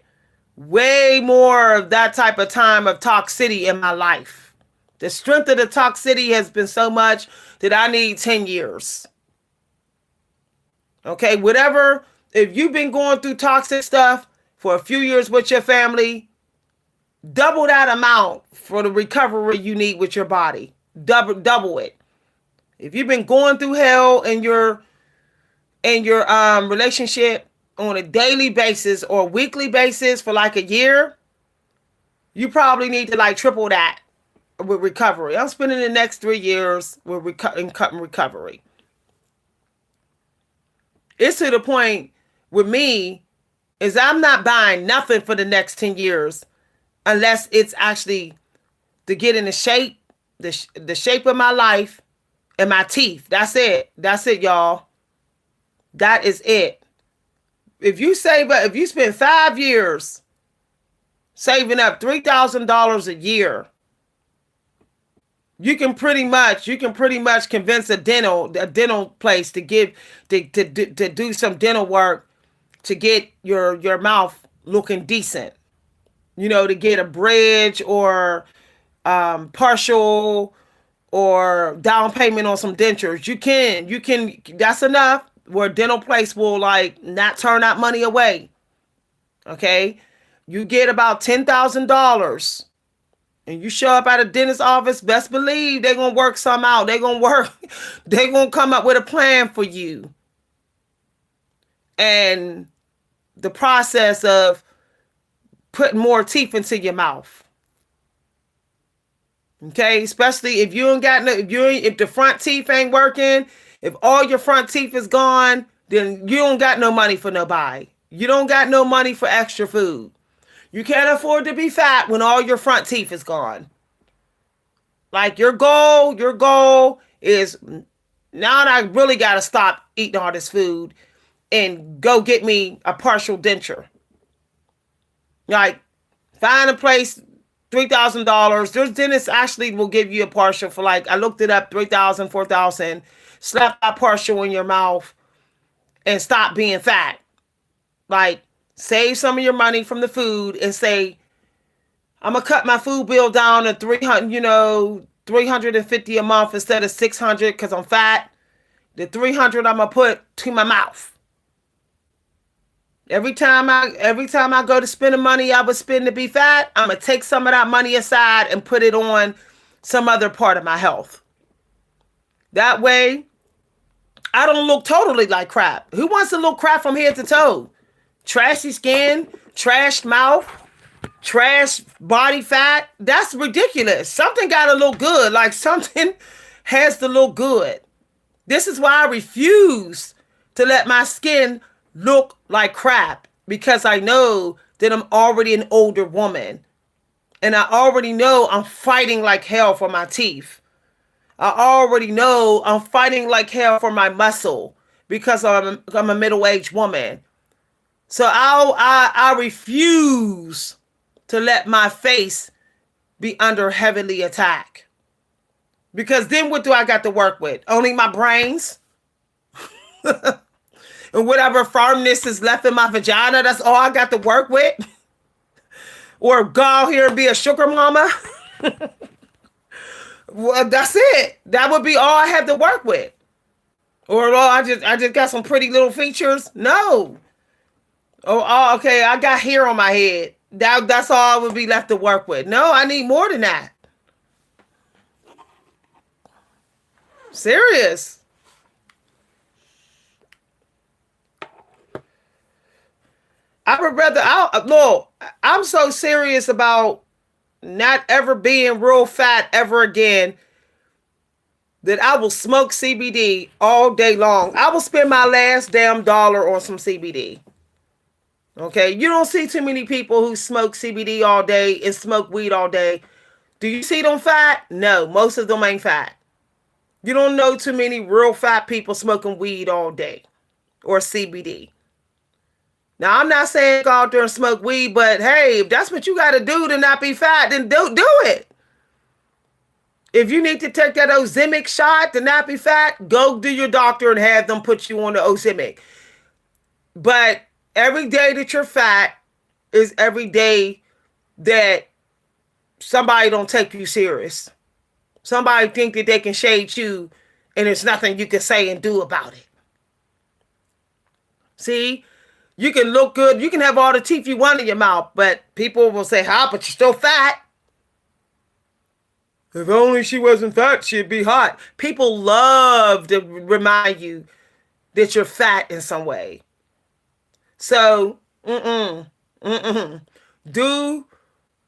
Speaker 1: way more of that type of time of toxicity in my life. The strength of the toxicity has been so much that I need 10 years. Okay, whatever. If you've been going through toxic stuff for a few years with your family, double that amount for the recovery you need with your body. Double it. If you've been going through hell in your relationship on a daily basis or weekly basis for like a year, you probably need to like triple that with recovery. I'm spending the next 3 years with recovery. It's to the point with me is I'm not buying nothing for the next 10 years unless it's actually to get in the shape, the shape of my life and my teeth. That's it. That's it, y'all. That is it. If you spend 5 years saving up $3,000 a year, you can pretty much convince a dental place to do some dental work to get your mouth looking decent. To get a bridge or partial or down payment on some dentures. You can, that's enough where a dental place will like not turn that money away. Okay. You get about $10,000 and you show up at a dentist's office, best believe they're going to work some out. They're going to come up with a plan for you. And the process of putting more teeth into your mouth. Okay, especially if you ain't got if the front teeth ain't working, if all your front teeth is gone, then you don't got no money for nobody. You don't got no money for extra food. You can't afford to be fat when all your front teeth is gone. Like your goal is now I really got to stop eating all this food and go get me a partial denture. Like, find a place, $3,000. There's dentists actually will give you a partial for like, I looked it up, 3,000, 4,000. Slap that partial in your mouth and stop being fat. Like, save some of your money from the food and say, I'm gonna cut my food bill down to 300, 350 a month instead of 600 because I'm fat. The 300 I'm gonna put to my mouth. Every time I go to spend the money I would spend to be fat, I'm gonna take some of that money aside and put it on some other part of my health. That way, I don't look totally like crap. Who wants to look crap from head to toe? Trashy skin, trashed mouth, trash body fat. That's ridiculous. Something gotta look good. Like something has to look good. This is why I refuse to let my skin look like crap, because I know that I'm already an older woman and I already know I'm fighting like hell for my teeth. I already know I'm fighting like hell for my muscle because I'm a middle-aged woman. So I refuse to let my face be under heavily attack. Because then what do I got to work with? Only my brains? And whatever firmness is left in my vagina, that's all I got to work with? Or go out here and be a sugar mama? Well, that's it. That would be all I have to work with. Or oh, I just got some pretty little features. No. Okay, I got hair on my head. That's all I would be left to work with. No, I need more than that. Serious. I would rather. Look, I'm so serious about not ever being real fat ever again that I will smoke CBD all day long. I will spend my last damn dollar on some CBD. Okay, you don't see too many people who smoke CBD all day and smoke weed all day. Do you see them fat? No, most of them ain't fat. You don't know too many real fat people smoking weed all day or CBD. Now, I'm not saying go out there and smoke weed, but hey, if that's what you got to do to not be fat, then do it. If you need to take that Ozempic shot to not be fat, go to your doctor and have them put you on the Ozempic. But every day that you're fat is every day that somebody don't take you serious. Somebody think that they can shade you and there's nothing you can say and do about it. See? You can look good. You can have all the teeth you want in your mouth, but people will say, "Hot, but you're still fat." If only she wasn't fat, she'd be hot. People love to remind you that you're fat in some way. So, do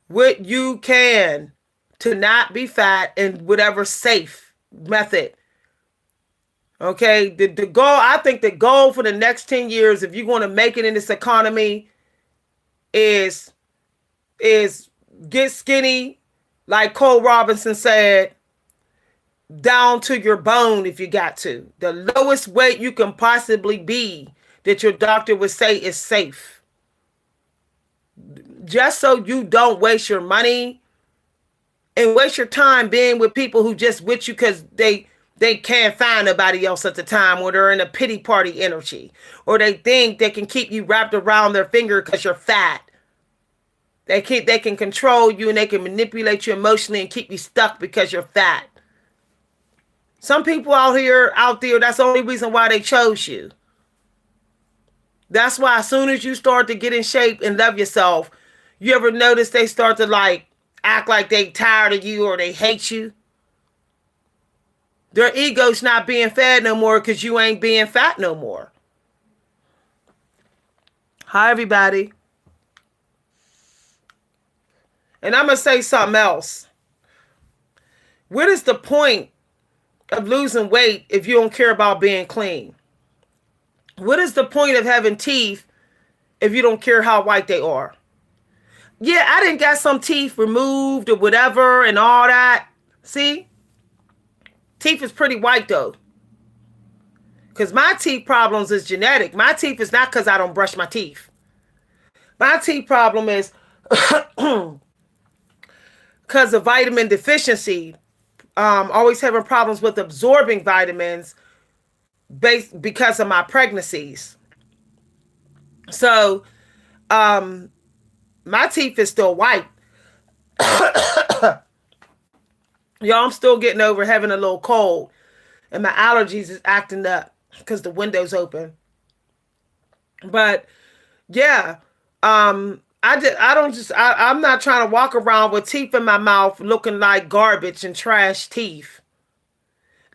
Speaker 1: what you can to not be fat in whatever safe method. Okay, the goal, I think the goal for the next 10 years, if you're going to make it in this economy, is get skinny, like Cole Robinson said, down to your bone if you got to. The lowest weight you can possibly be that your doctor would say is safe. Just so you don't waste your money and waste your time being with people who just with you because they can't find nobody else at the time, or they're in a pity party energy, or they think they can keep you wrapped around their finger because you're fat. They can control you and they can manipulate you emotionally and keep you stuck because you're fat. Some people out there, that's the only reason why they chose you. That's why as soon as you start to get in shape and love yourself, you ever notice they start to like act like they tired of you or they hate you? Their ego's not being fed no more because you ain't being fat no more. Hi, everybody. And I'm going to say something else. What is the point of losing weight if you don't care about being clean? What is the point of having teeth if you don't care how white they are? Yeah, I didn't get some teeth removed or whatever and all that. See? Teeth is pretty white though. Because my teeth problems is genetic. My teeth is not because I don't brush my teeth. My teeth problem is because of vitamin deficiency. Always having problems with absorbing vitamins because of my pregnancies. So, um, my teeth is still white. Y'all, I'm still getting over having a little cold, and my allergies is acting up because the window's open. But yeah, I'm not trying to walk around with teeth in my mouth looking like garbage and trash teeth.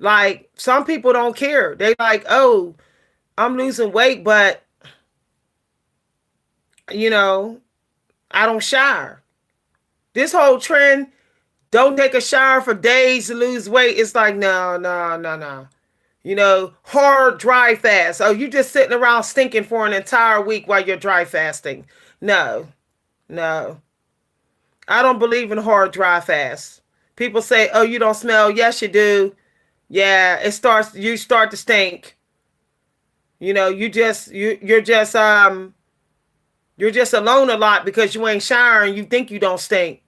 Speaker 1: Like some people don't care. They like, oh, I'm losing weight, but you know, I don't shower. This whole trend, don't take a shower for days to lose weight. It's like, no, no, no, no. Hard dry fast. Oh, you just sitting around stinking for an entire week while you're dry fasting. No, no. I don't believe in hard dry fast. People say, oh, you don't smell. Yes, you do. Yeah, you start to stink. You're just alone a lot because you ain't showering. You think you don't stink.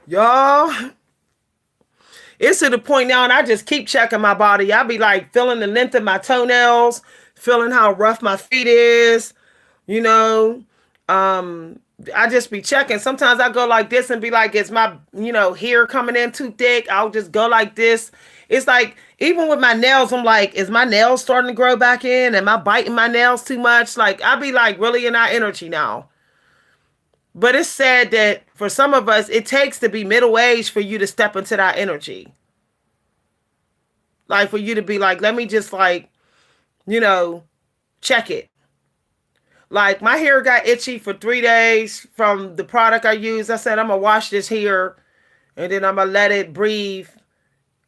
Speaker 1: Y'all, it's to the point now, and I just keep checking my body. I be like feeling the length of my toenails, feeling how rough my feet is, you know. Um, I just be checking. Sometimes I go like this and be like, is my, hair coming in too thick? I'll just go like this. It's like, even with my nails, I'm like, is my nails starting to grow back in? Am I biting my nails too much? Like, I be like really in that energy now. But it's sad that for some of us, it takes to be middle aged for you to step into that energy. Like for you to be like, let me just like, you know, check it. Like my hair got itchy for 3 days from the product I used. I said, I'm going to wash this hair and then I'm going to let it breathe.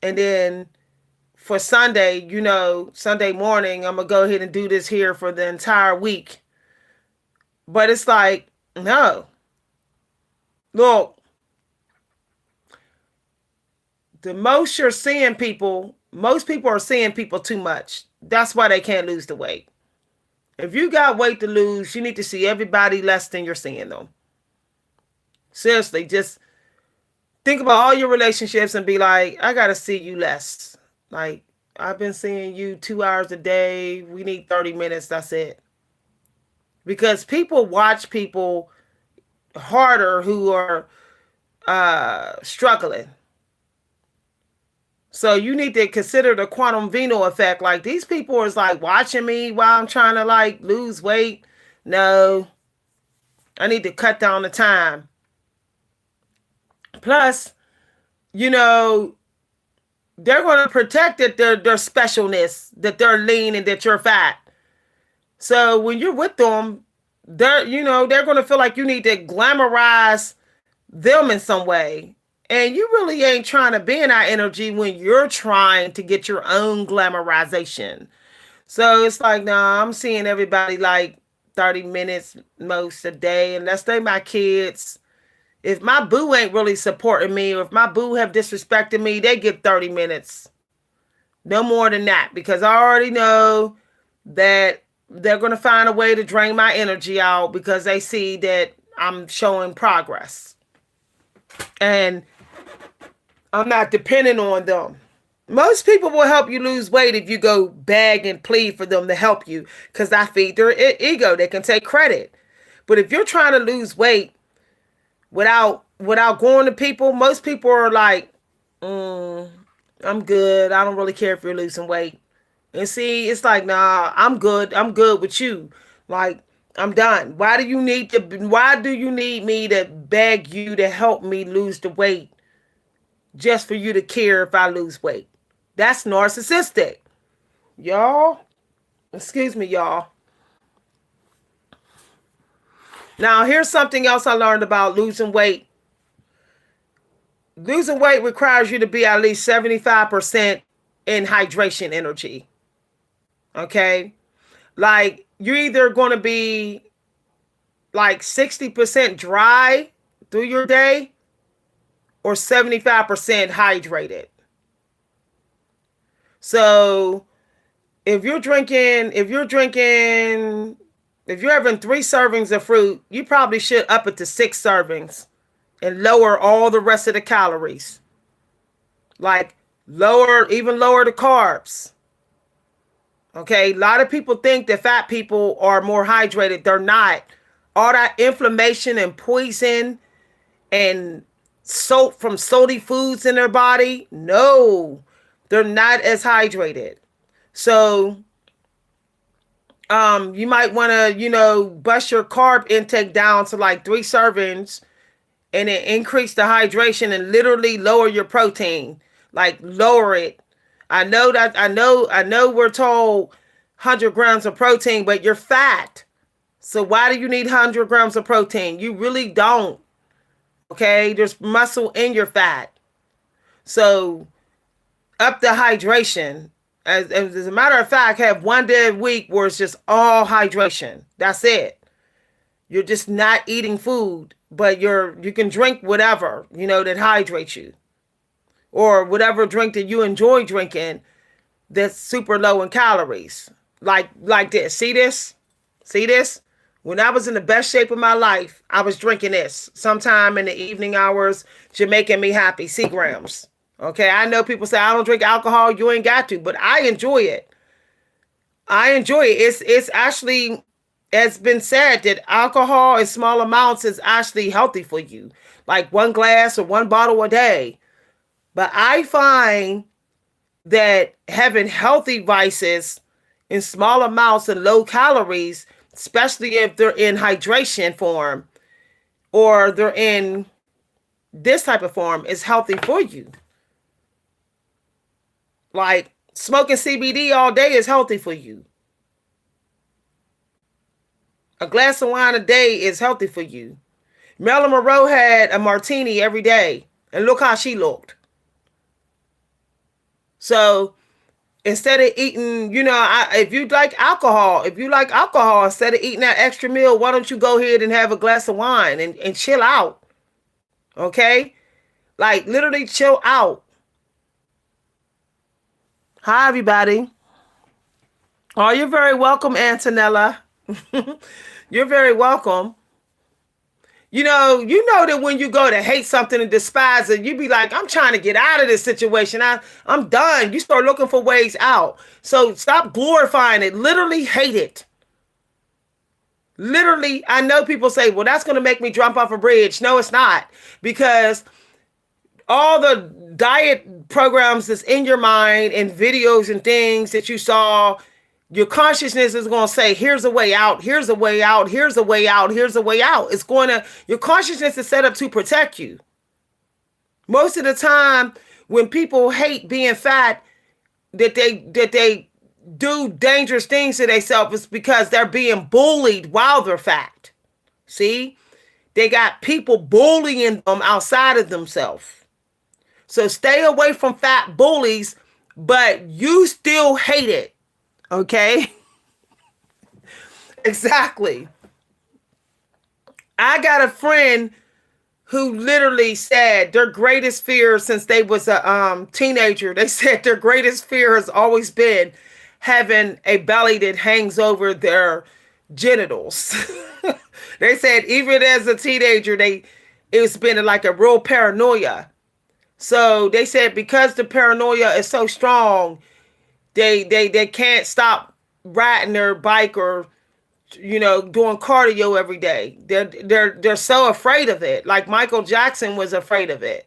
Speaker 1: And then for Sunday, Sunday morning, I'm going to go ahead and do this hair for the entire week. But it's like, no. Look, the most you're seeing people, most people are seeing people too much. That's why they can't lose the weight. If you got weight to lose, you need to see everybody less than you're seeing them. Seriously, just think about all your relationships and be like, I got to see you less. Like, I've been seeing you 2 hours a day. We need 30 minutes. That's it. Because people watch people harder who are struggling. So you need to consider the quantum vino effect. Like these people is like watching me while I'm trying to like lose weight. No, I need to cut down the time. Plus, you know, they're going to protect that their specialness, that they're lean and that you're fat. So when you're with them, they're going to feel like you need to glamorize them in some way. And you really ain't trying to be in that energy when you're trying to get your own glamorization. So it's like, nah, I'm seeing everybody like 30 minutes most a day, unless they my kids. If my boo ain't really supporting me, or if my boo have disrespected me, they get 30 minutes. No more than that, because I already know that they're going to find a way to drain my energy out because they see that I'm showing progress. And I'm not depending on them. Most people will help you lose weight if you go beg and plead for them to help you because that feed their ego. They can take credit. But if you're trying to lose weight without going to people, most people are like, I'm good. I don't really care if you're losing weight. And see, it's like, nah, I'm good. I'm good with you. Like, I'm done. Why do you need me to beg you to help me lose the weight just for you to care if I lose weight? That's narcissistic. Y'all, excuse me, y'all. Now, here's something else I learned about losing weight. Losing weight requires you to be at least 75% in hydration energy. Okay? Like, you're either going to be like 60% dry through your day or 75% hydrated. So if you're having 3 servings of fruit, you probably should up it to 6 servings and lower all the rest of the calories. Like even lower the carbs. Okay, a lot of people think that fat people are more hydrated. They're not. All that inflammation and poison and salt from salty foods in their body, no, they're not as hydrated. So you might want to, bust your carb intake down to like 3 servings and then increase the hydration and literally lower your protein. Like lower it. I know we're told 100 grams of protein, but you're fat. So why do you need 100 grams of protein? You really don't. Okay? There's muscle in your fat. So up the hydration. As a matter of fact, have one day a week where it's just all hydration. That's it. You're just not eating food, but you can drink whatever, that hydrates you. Or whatever drink that you enjoy drinking that's super low in calories. Like this. See this? See this? When I was in the best shape of my life, I was drinking this sometime in the evening hours to making me happy. Seagrams. Okay, I know people say I don't drink alcohol. You ain't got to, but I enjoy it. I enjoy it. It's actually, it's been said that alcohol in small amounts is actually healthy for you, like one glass or one bottle a day. But I find that having healthy vices in small amounts and low calories, especially if they're in hydration form or they're in this type of form, is healthy for you. Like smoking CBD all day is healthy for you. A glass of wine a day is healthy for you. Marilyn Monroe had a martini every day, and look how she looked. So instead of eating, if you like alcohol, instead of eating that extra meal, why don't you go ahead and have a glass of wine and chill out? Okay? Like literally chill out. Hi, everybody. Oh, you're very welcome, Antonella. You're very welcome. You know that when you go to hate something and despise it, you be like, I'm trying to get out of this situation. I'm done. You start looking for ways out. So stop glorifying it. Literally hate it. Literally, I know people say, well, that's going to make me jump off a bridge. No, it's not. Because all the diet programs that's in your mind and videos and things that you saw, your consciousness is going to say, here's a way out, here's a way out, here's a way out, here's a way out. Your consciousness is set up to protect you. Most of the time, when people hate being fat, that they do dangerous things to themselves, is because they're being bullied while they're fat. See? They got people bullying them outside of themselves. So stay away from fat bullies, but you still hate it. Okay? Exactly. I got a friend who literally said their greatest fear since they was a teenager, they said their greatest fear has always been having a belly that hangs over their genitals. They said even as a teenager, it's been like a real paranoia. So they said because the paranoia is so strong, they can't stop riding their bike or doing cardio every day. They're so afraid of it. Like Michael Jackson was afraid of it.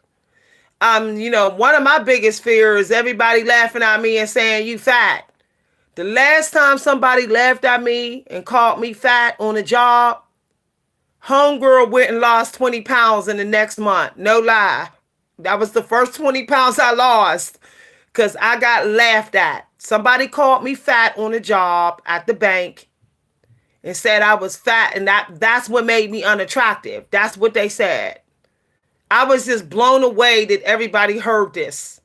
Speaker 1: One of my biggest fears is everybody laughing at me and saying you fat. The last time somebody laughed at me and called me fat on a job, homegirl went and lost 20 pounds in the next month. No lie. That was the first 20 pounds I lost because I got laughed at. Somebody called me fat on a job at the bank and said I was fat, and that's what made me unattractive. That's what they said. I was just blown away that everybody heard this.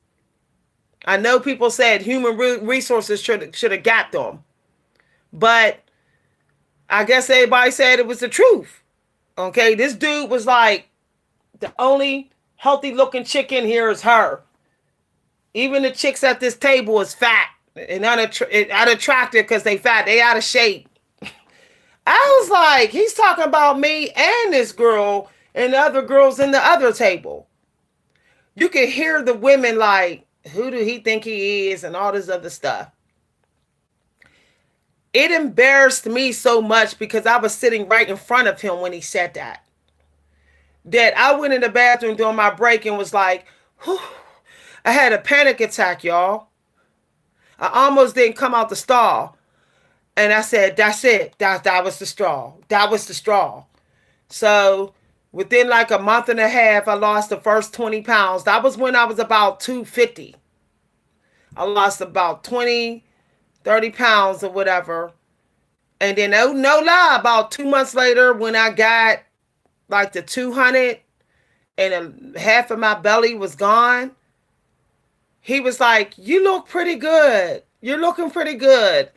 Speaker 1: I know people said human resources should have got them, but I guess everybody said it was the truth. Okay, this dude was like, the only healthy looking chick in here is her. Even the chicks at this table is fat and unattractive because they fat. They out of shape. I was like, he's talking about me and this girl and the other girls in the other table. You can hear the women like, who do he think he is and all this other stuff. It embarrassed me so much because I was sitting right in front of him when he said that. That I went in the bathroom during my break and was like, whew. I had a panic attack, y'all. I almost didn't come out the stall. And I said, that's it. That was the straw. That was the straw. So within like a month and a half, I lost the first 20 pounds. That was when I was about 250. I lost about 20, 30 pounds or whatever. And then, oh, no lie, about 2 months later, when I got like the 200 and half of my belly was gone, he was like, you look pretty good. You're looking pretty good.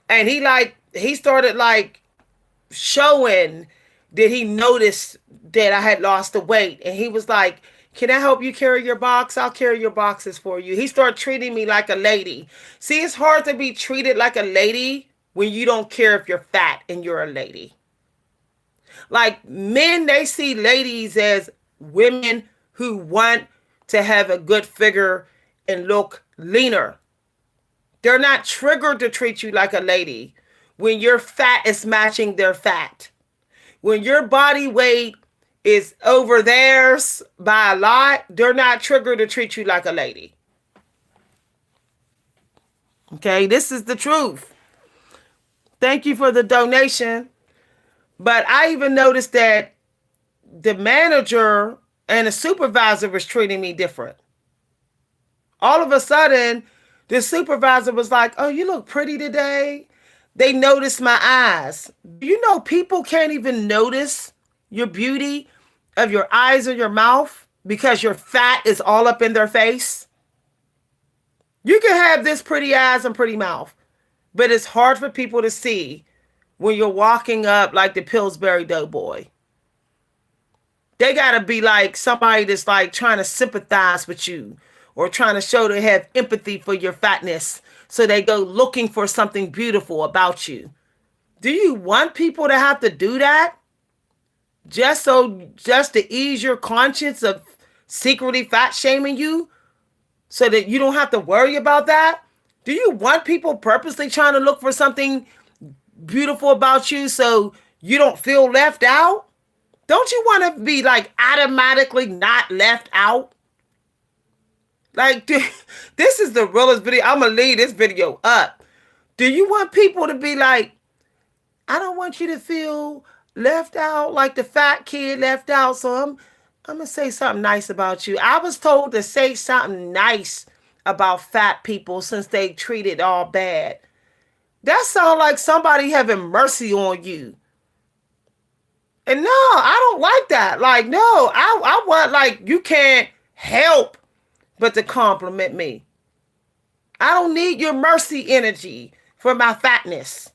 Speaker 1: And he started like showing that he noticed that I had lost the weight. And he was like, can I help you carry your box? I'll carry your boxes for you. He started treating me like a lady. See, it's hard to be treated like a lady when you don't care if you're fat and you're a lady. Like men, they see ladies as women who want to have a good figure and look leaner. They're not triggered to treat you like a lady when your fat is matching their fat. When your body weight is over theirs by a lot, they're not triggered to treat you like a lady. Okay, this is the truth. Thank you for the donation. But I even noticed that the manager and the supervisor was treating me different. All of a sudden, the supervisor was like, oh, you look pretty today. They noticed my eyes. You know, people can't even notice your beauty of your eyes or your mouth because your fat is all up in their face. You can have this pretty eyes and pretty mouth, but it's hard for people to see when you're walking up like the Pillsbury Doughboy. They got to be like somebody that's like trying to sympathize with you or trying to show they have empathy for your fatness. So they go looking for something beautiful about you. Do you want people to have to do that? Just to ease your conscience of secretly fat shaming you so that you don't have to worry about that? Do you want people purposely trying to look for something beautiful about you so you don't feel left out? Don't you want to be like automatically not left out? Like, this is the realest video. I'm going to leave this video up. Do you want people to be like, I don't want you to feel left out like the fat kid left out, so I'm going to say something nice about you. I was told to say something nice about fat people since they treated all bad. That sounds like somebody having mercy on you. And no, I don't like that. Like, no, I want, like, you can't help but to compliment me. I don't need your mercy energy for my fatness.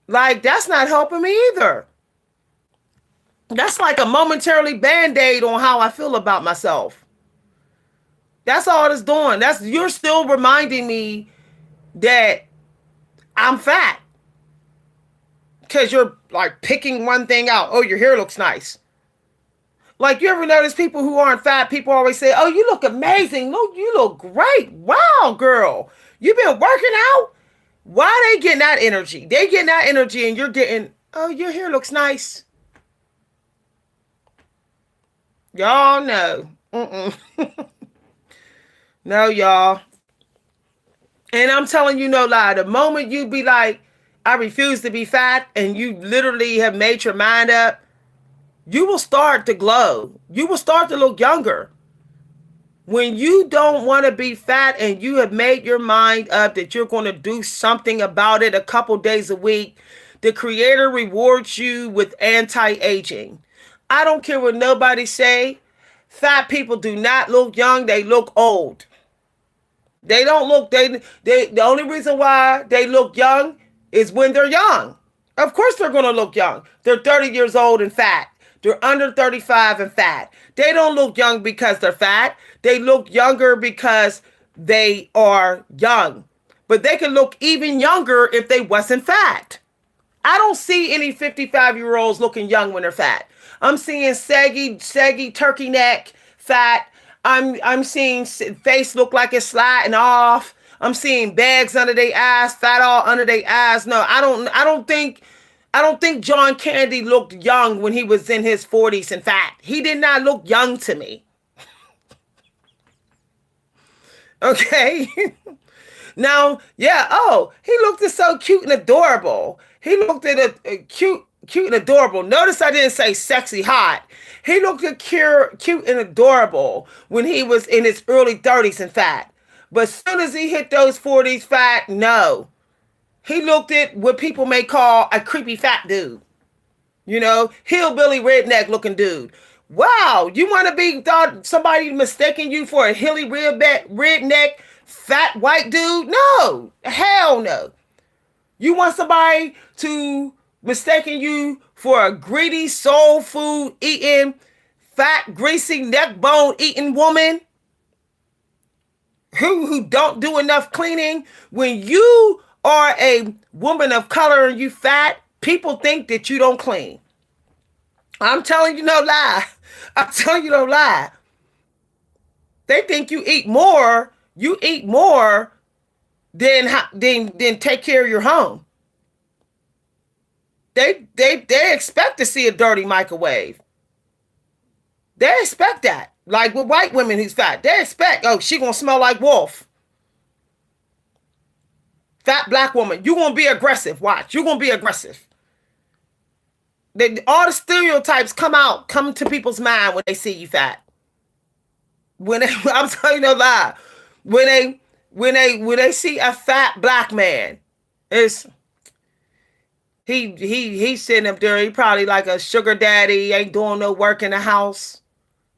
Speaker 1: Like, that's not helping me either. That's like a momentarily band-aid on how I feel about myself. That's all it's doing. You're still reminding me that I'm fat. Because you're like picking one thing out. Oh, your hair looks nice. Like, you ever notice people who aren't fat, people always say, oh, you look amazing. Look, you look great. Wow, girl. You've been working out? Why they getting that energy? They getting that energy and you're getting, oh, your hair looks nice. Y'all know. No, y'all. And I'm telling you no lie. The moment you be like, I refuse to be fat, and you literally have made your mind up, you will start to glow. You will start to look younger. When you don't want to be fat and you have made your mind up that you're going to do something about it a couple days a week, the Creator rewards you with anti-aging. I don't care what nobody say. Fat people do not look young. They look old. They don't look, the only reason why they look young is when they're young. Of course they're going to look young. They're 30 years old and fat. They're under 35 and fat. They don't look young because they're fat. They look younger because they are young. But they could look even younger if they wasn't fat. I don't see any 55-year-olds looking young when they're fat. I'm seeing saggy turkey neck, fat. I'm seeing face look like it's sliding off. I'm seeing bags under their eyes, fat all under their eyes. No, I don't think John Candy looked young when he was in his 40s and fat. He did not look young to me. Okay. Now, yeah, oh, he looked so cute and adorable. He looked at a cute and adorable. Notice I didn't say sexy hot. He looked at cute and adorable when he was in his early 30s and fat. But as soon as he hit those 40s fat, no. He looked at what people may call a creepy fat dude. You know, hillbilly redneck looking dude. Wow, you want to be thought somebody mistaking you for a hilly redneck fat white dude? No, hell no. You want somebody to mistaking you for a greedy soul food eating, fat, greasy, neck bone eating woman who don't do enough cleaning? When you are a woman of color and you fat, people think that you don't clean. I'm telling you no lie. I'm telling you no lie. They think you eat more. You eat more than take care of your home. They expect to see a dirty microwave. They expect that. Like with white women who's fat, they expect, oh, she gonna smell like wolf. Fat black woman, you gonna be aggressive. Watch, you gonna be aggressive. All the stereotypes come to people's mind when they see you fat. I'm telling you no lie. When they see a fat black man, it's he's sitting up there. He probably like a sugar daddy, ain't doing no work in the house.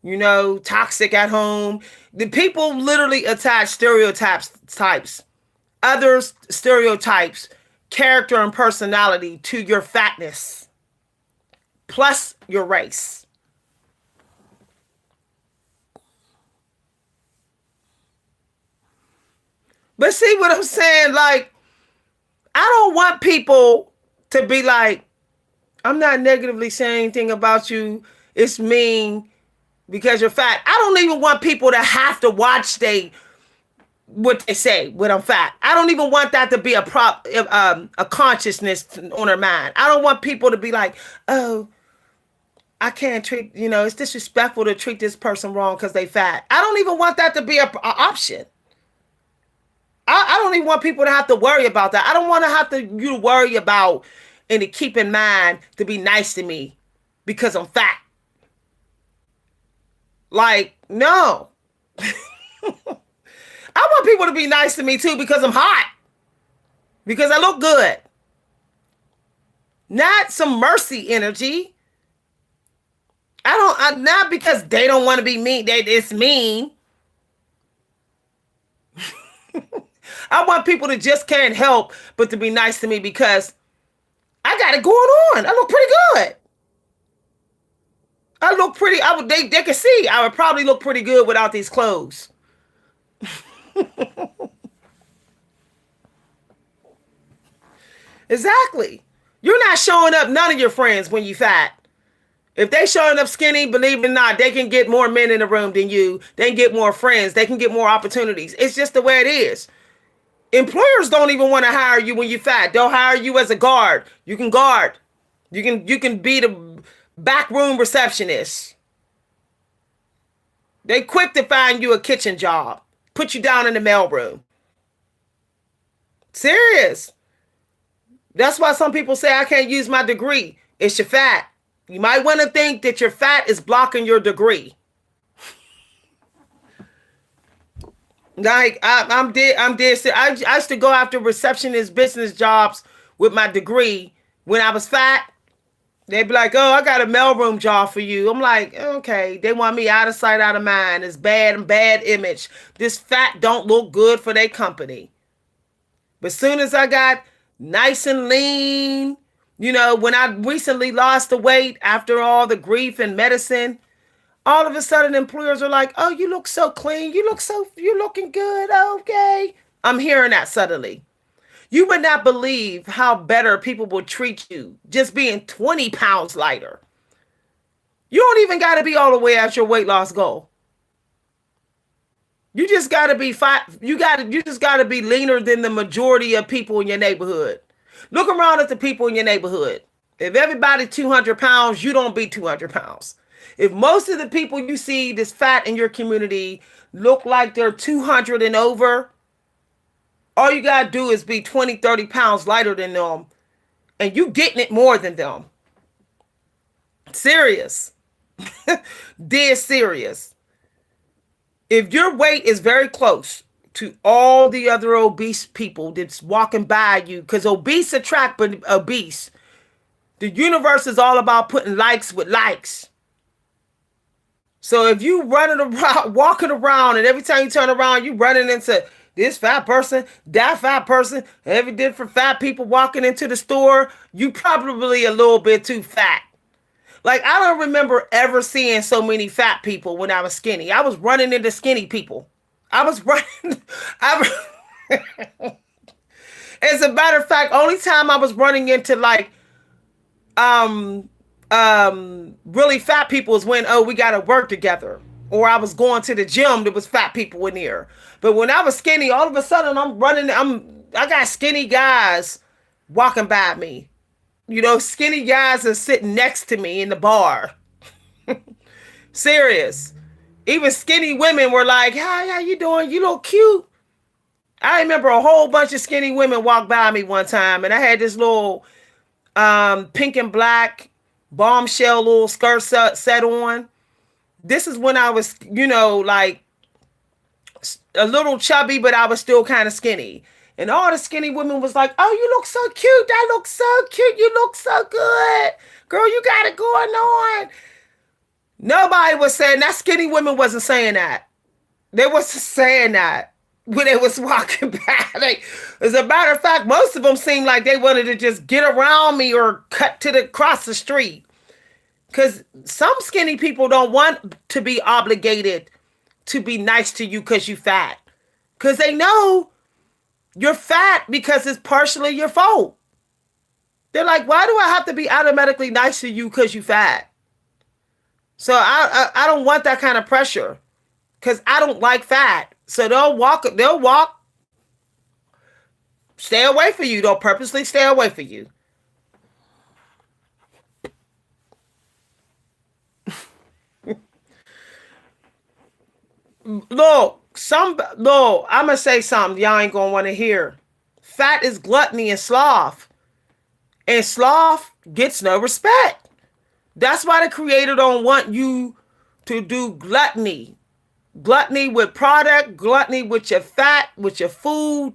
Speaker 1: You know, toxic at home. The people literally attach others stereotypes, character and personality to your fatness, plus your race. But see what I'm saying? Like, I don't want people to be like, I'm not negatively saying anything about you. It's mean because you're fat. I don't even want people to have to watch what they say when I'm fat. I don't even want that to be a consciousness on their mind. I don't want people to be like, oh, I can't treat, it's disrespectful to treat this person wrong because they fat. I don't even want that to be a option. I don't even want people to have to worry about that. I don't want to have you to worry about and to keep in mind to be nice to me because I'm fat. Like, no. I want people to be nice to me too because I'm hot. Because I look good. Not some mercy energy. Not because they don't want to be mean. It's mean. I want people to just can't help but to be nice to me because I got it going on. I look pretty good. I look pretty. They can see I would probably look pretty good without these clothes. Exactly. You're not showing up none of your friends when you fat. If they showing up skinny, believe it or not, they can get more men in the room than you. They can get more friends. They can get more opportunities. It's just the way it is. Employers don't even want to hire you when you're fat. They'll hire you as a guard. You can guard. You can be the back room receptionist. They quick to find you a kitchen job. Put you down in the mailroom. Serious. That's why some people say I can't use my degree. It's your fat. You might want to think that your fat is blocking your degree. Like I'm dead. I used to go after receptionist business jobs with my degree when I was fat. They'd be like, "Oh, I got a mailroom job for you." I'm like, "Okay." They want me out of sight, out of mind. It's bad image. This fat don't look good for their company. But soon as I got nice and lean, when I recently lost the weight after all the grief and medicine, all of a sudden employers are like, "Oh, you look so clean. You're looking good." Okay. I'm hearing that suddenly. You would not believe how better people will treat you just being 20 pounds lighter. You don't even got to be all the way at your weight loss goal. You just gotta be fat. You just gotta be leaner than the majority of people in your neighborhood. Look around at the people in your neighborhood. If everybody 200 pounds, you don't be 200 pounds. If most of the people you see that's fat in your community look like they're 200 and over, all you gotta do is be 20, 30 pounds lighter than them, and you getting it more than them. Serious. Dead serious. If your weight is very close to all the other obese people that's walking by you, because obese attract obese, the universe is all about putting likes with likes. So if you running around, walking around, and every time you turn around, you running into this fat person, that fat person, every different fat people walking into the store, you probably a little bit too fat. Like, I don't remember ever seeing so many fat people when I was skinny. I was running into skinny people. I was running. As a matter of fact, only time I was running into like really fat people is when, oh, we got to work together. Or I was going to the gym, there was fat people in there. But when I was skinny, all of a sudden I got skinny guys walking by me. You know, skinny guys are sitting next to me in the bar. Serious. Even skinny women were like, hi, how you doing? You look cute. I remember a whole bunch of skinny women walked by me one time, and I had this little pink and black bombshell little skirt set on. This is when I was, you know, like a little chubby, but I was still kind of skinny. And all the skinny women was like, oh, you look so cute. That looks so cute. You look so good. Girl, you got it going on. Nobody was saying that. Skinny women wasn't saying that. They wasn't saying that when they was walking by. As a matter of fact, most of them seemed like they wanted to just get around me or cut to across the street. Because some skinny people don't want to be obligated to be nice to you because you fat. Because they know you're fat because it's partially your fault. They're like, why do I have to be automatically nice to you because you fat? So I don't want that kind of pressure because I don't like fat. So they'll walk, stay away from you. They'll purposely stay away from you. Look, I'm gonna say something y'all ain't gonna want to hear. Fat is gluttony and sloth. And sloth gets no respect. That's why the creator don't want you to do gluttony. Gluttony with product, gluttony with your fat, with your food.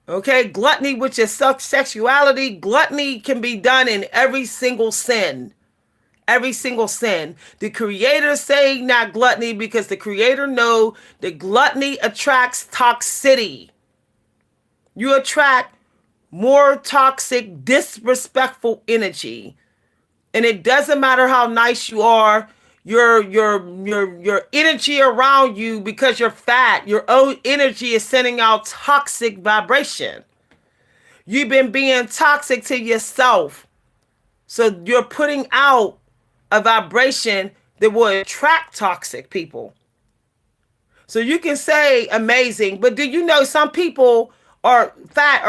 Speaker 1: Okay, gluttony with your sexuality. Gluttony can be done in every single sin. Every single sin. The creator saying not gluttony because the creator know that gluttony attracts toxicity. You attract more toxic, disrespectful energy. And it doesn't matter how nice you are, your energy around you, because you're fat, your own energy is sending out toxic vibration. You've been being toxic to yourself. So you're putting out a vibration that will attract toxic people. So you can say amazing, but do you know some people are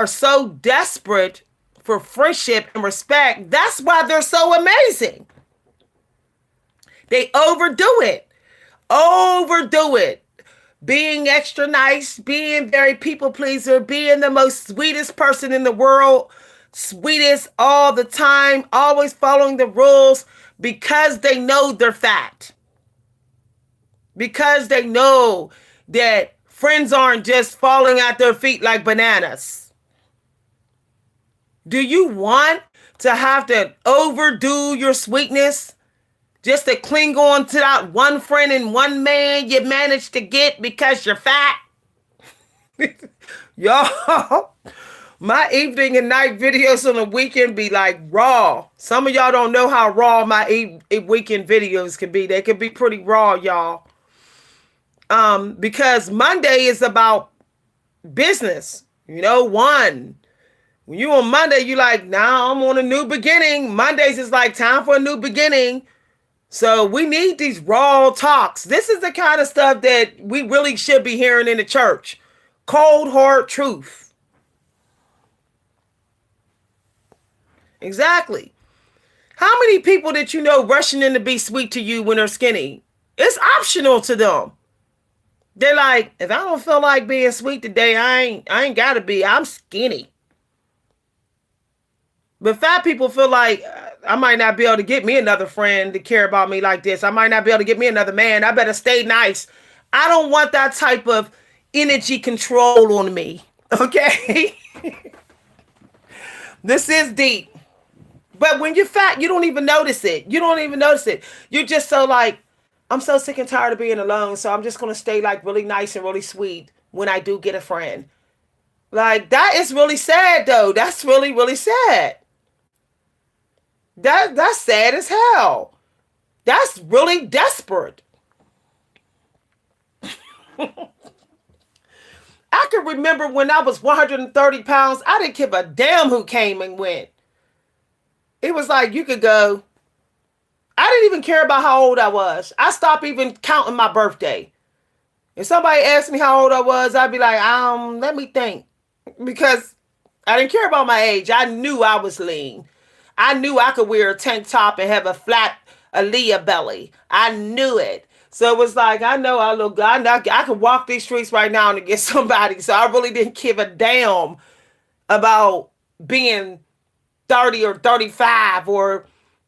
Speaker 1: so desperate for friendship and respect? That's why they're so amazing. They overdo it. Being extra nice, being very people pleaser, being the most sweetest person in the world, sweetest all the time, always following the rules. Because they know they're fat. Because they know that friends aren't just falling at their feet like bananas. Do you want to have to overdo your sweetness just to cling on to that one friend and one man you managed to get because you're fat? Y'all, my evening and night videos on the weekend be like raw. Some of y'all don't know how raw my weekend videos can be. They can be pretty raw, y'all. Because Monday is about business. You know, when you on Monday, you like, now I'm on a new beginning. Mondays is like time for a new beginning. So we need these raw talks. This is the kind of stuff that we really should be hearing in the church. Cold, hard truth. Exactly. How many people that you know rushing in to be sweet to you when they're skinny? It's optional to them. They're like, if I don't feel like being sweet today, I ain't gotta be. I'm skinny. But fat people feel like I might not be able to get me another friend to care about me like this. I might not be able to get me another man. I better stay nice. I don't want that type of energy control on me. Okay? This is deep. But when you're fat, you don't even notice it. You don't even notice it. You're just so like, I'm so sick and tired of being alone. So I'm just going to stay like really nice and really sweet when I do get a friend. Like, that is really sad, though. That's really, really sad. That's sad as hell. That's really desperate. I can remember when I was 130 pounds, I didn't give a damn who came and went. It was like, you could go. I didn't even care about how old I was. I stopped even counting my birthday. If somebody asked me how old I was, I'd be like, let me think. Because I didn't care about my age. I knew I was lean. I knew I could wear a tank top and have a flat Aaliyah belly. I knew it. So it was like, I know I look good. I could walk these streets right now and get somebody. So I really didn't give a damn about being 30 or 35 or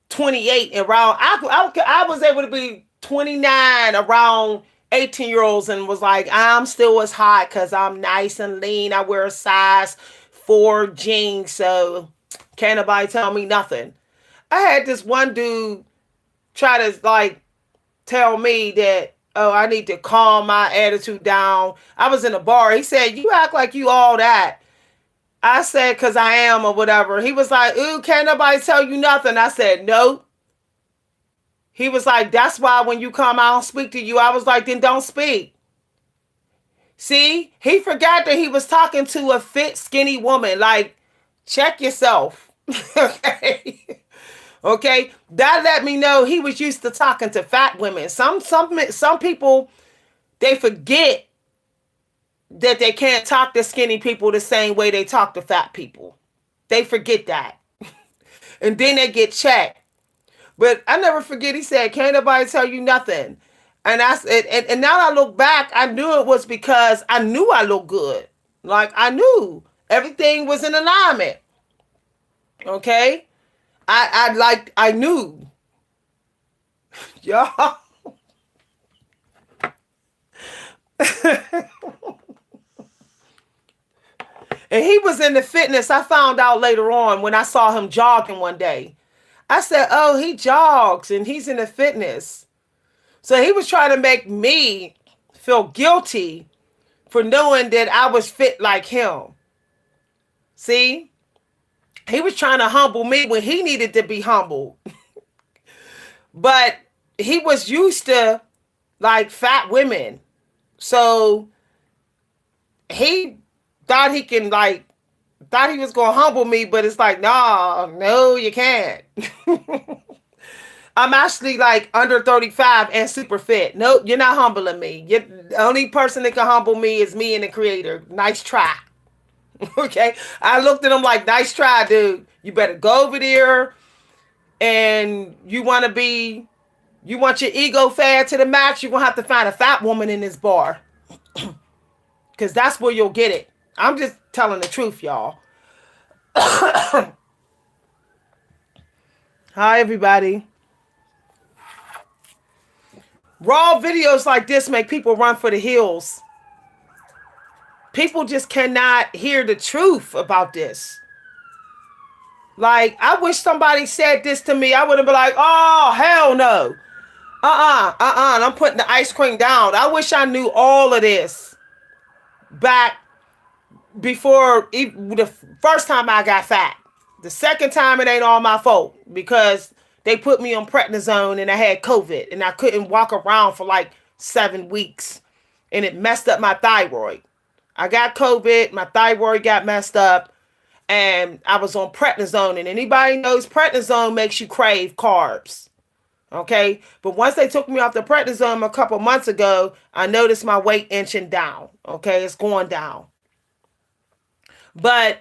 Speaker 1: 28 around. I was able to be 29 around 18-year-olds and was like, I'm still as hot because I'm nice and lean. I wear a size 4 jeans, so can't nobody tell me nothing. I had this one dude try to like tell me that, oh, I need to calm my attitude down. I was in a bar. He said, you act like you all that. I said, because I am or whatever. He was like, ooh, can't nobody tell you nothing. I said, no. He was like, that's why when you come, I don't speak to you. I was like, then don't speak. See, he forgot that he was talking to a fit, skinny woman. Like, check yourself. Okay. Okay. That let me know he was used to talking to fat women. Some people, they forget that they can't talk to skinny people the same way they talk to fat people. They forget that. And then they get checked. But I never forget, he said, can't nobody tell you nothing. And I said, and now I look back, I knew it was because I knew I looked good. Like, I knew everything was in alignment. Okay? I knew. Y'all. And he was into fitness. I found out later on when I saw him jogging one day. I said, oh, he jogs and he's into fitness. So he was trying to make me feel guilty for knowing that I was fit like him. See? He was trying to humble me when he needed to be humbled. But he was used to like fat women. So he thought he was going to humble me, but it's like, no, you can't. I'm actually like under 35 and super fit. Nope, you're not humbling me. The only person that can humble me is me and the creator. Nice try. Okay. I looked at him like, nice try, dude. You better go over there and you want your ego fat to the max. You're going to have to find a fat woman in this bar. Because that's where you'll get it. I'm just telling the truth, y'all. Hi, everybody. Raw videos like this make people run for the hills. People just cannot hear the truth about this. Like, I wish somebody said this to me. I would have been like, oh, hell no. I'm putting the ice cream down. I wish I knew all of this back before the first time I got fat. The second time, it ain't all my fault because they put me on prednisone and I had COVID and I couldn't walk around for like 7 weeks and it messed up my thyroid. I got COVID, my thyroid got messed up and I was on prednisone, and anybody knows prednisone makes you crave carbs. Okay. But once they took me off the prednisone a couple months ago, I noticed my weight inching down. Okay. It's going down. But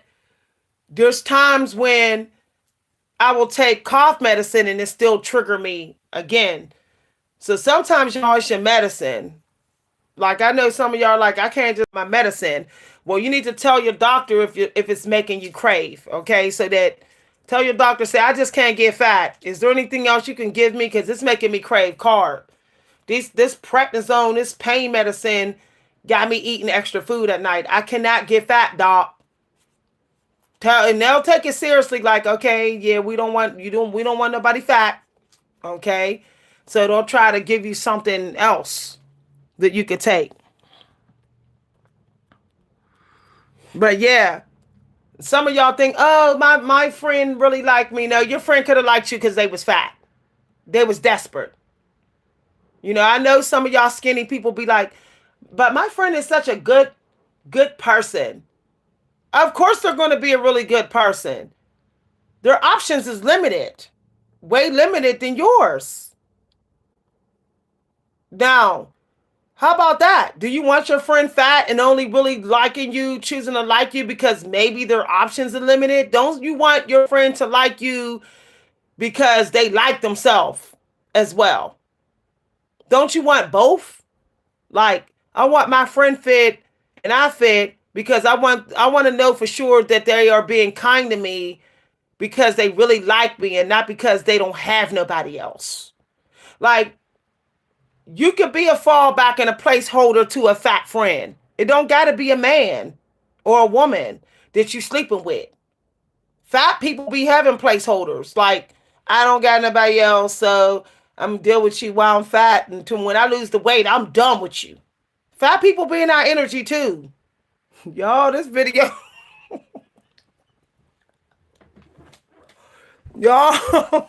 Speaker 1: there's times when I will take cough medicine and it still trigger me again. So sometimes y'all, it's your medicine. Like I know some of y'all are like, I can't just my medicine. Well, you need to tell your doctor if it's making you crave, okay? So that tell your doctor, say, I just can't get fat. Is there anything else you can give me? Because it's making me crave carb. This prednisone, this pain medicine got me eating extra food at night. I cannot get fat, doc. And they'll take it seriously, like, okay, yeah, we don't want nobody fat. Okay. So they'll try to give you something else that you could take. But yeah, some of y'all think, oh, my friend really liked me. No, your friend could have liked you because they was fat. They was desperate. You know, I know some of y'all skinny people be like, but my friend is such a good person. Of course they're going to be a really good person. Their options is limited. Way limited than yours. Now, how about that? Do you want your friend fat and only really liking you, choosing to like you because maybe their options are limited? Don't you want your friend to like you because they like themselves as well? Don't you want both? Like, I want my friend fit and I fit because I want to know for sure that they are being kind to me because they really like me and not because they don't have nobody else. Like, you could be a fallback and a placeholder to a fat friend. It don't got to be a man or a woman that you sleeping with. Fat people be having placeholders. Like, I don't got nobody else, so I'm deal with you while I'm fat. Until when I lose the weight, I'm done with you. Fat people be in our energy too. Y'all, this video, y'all,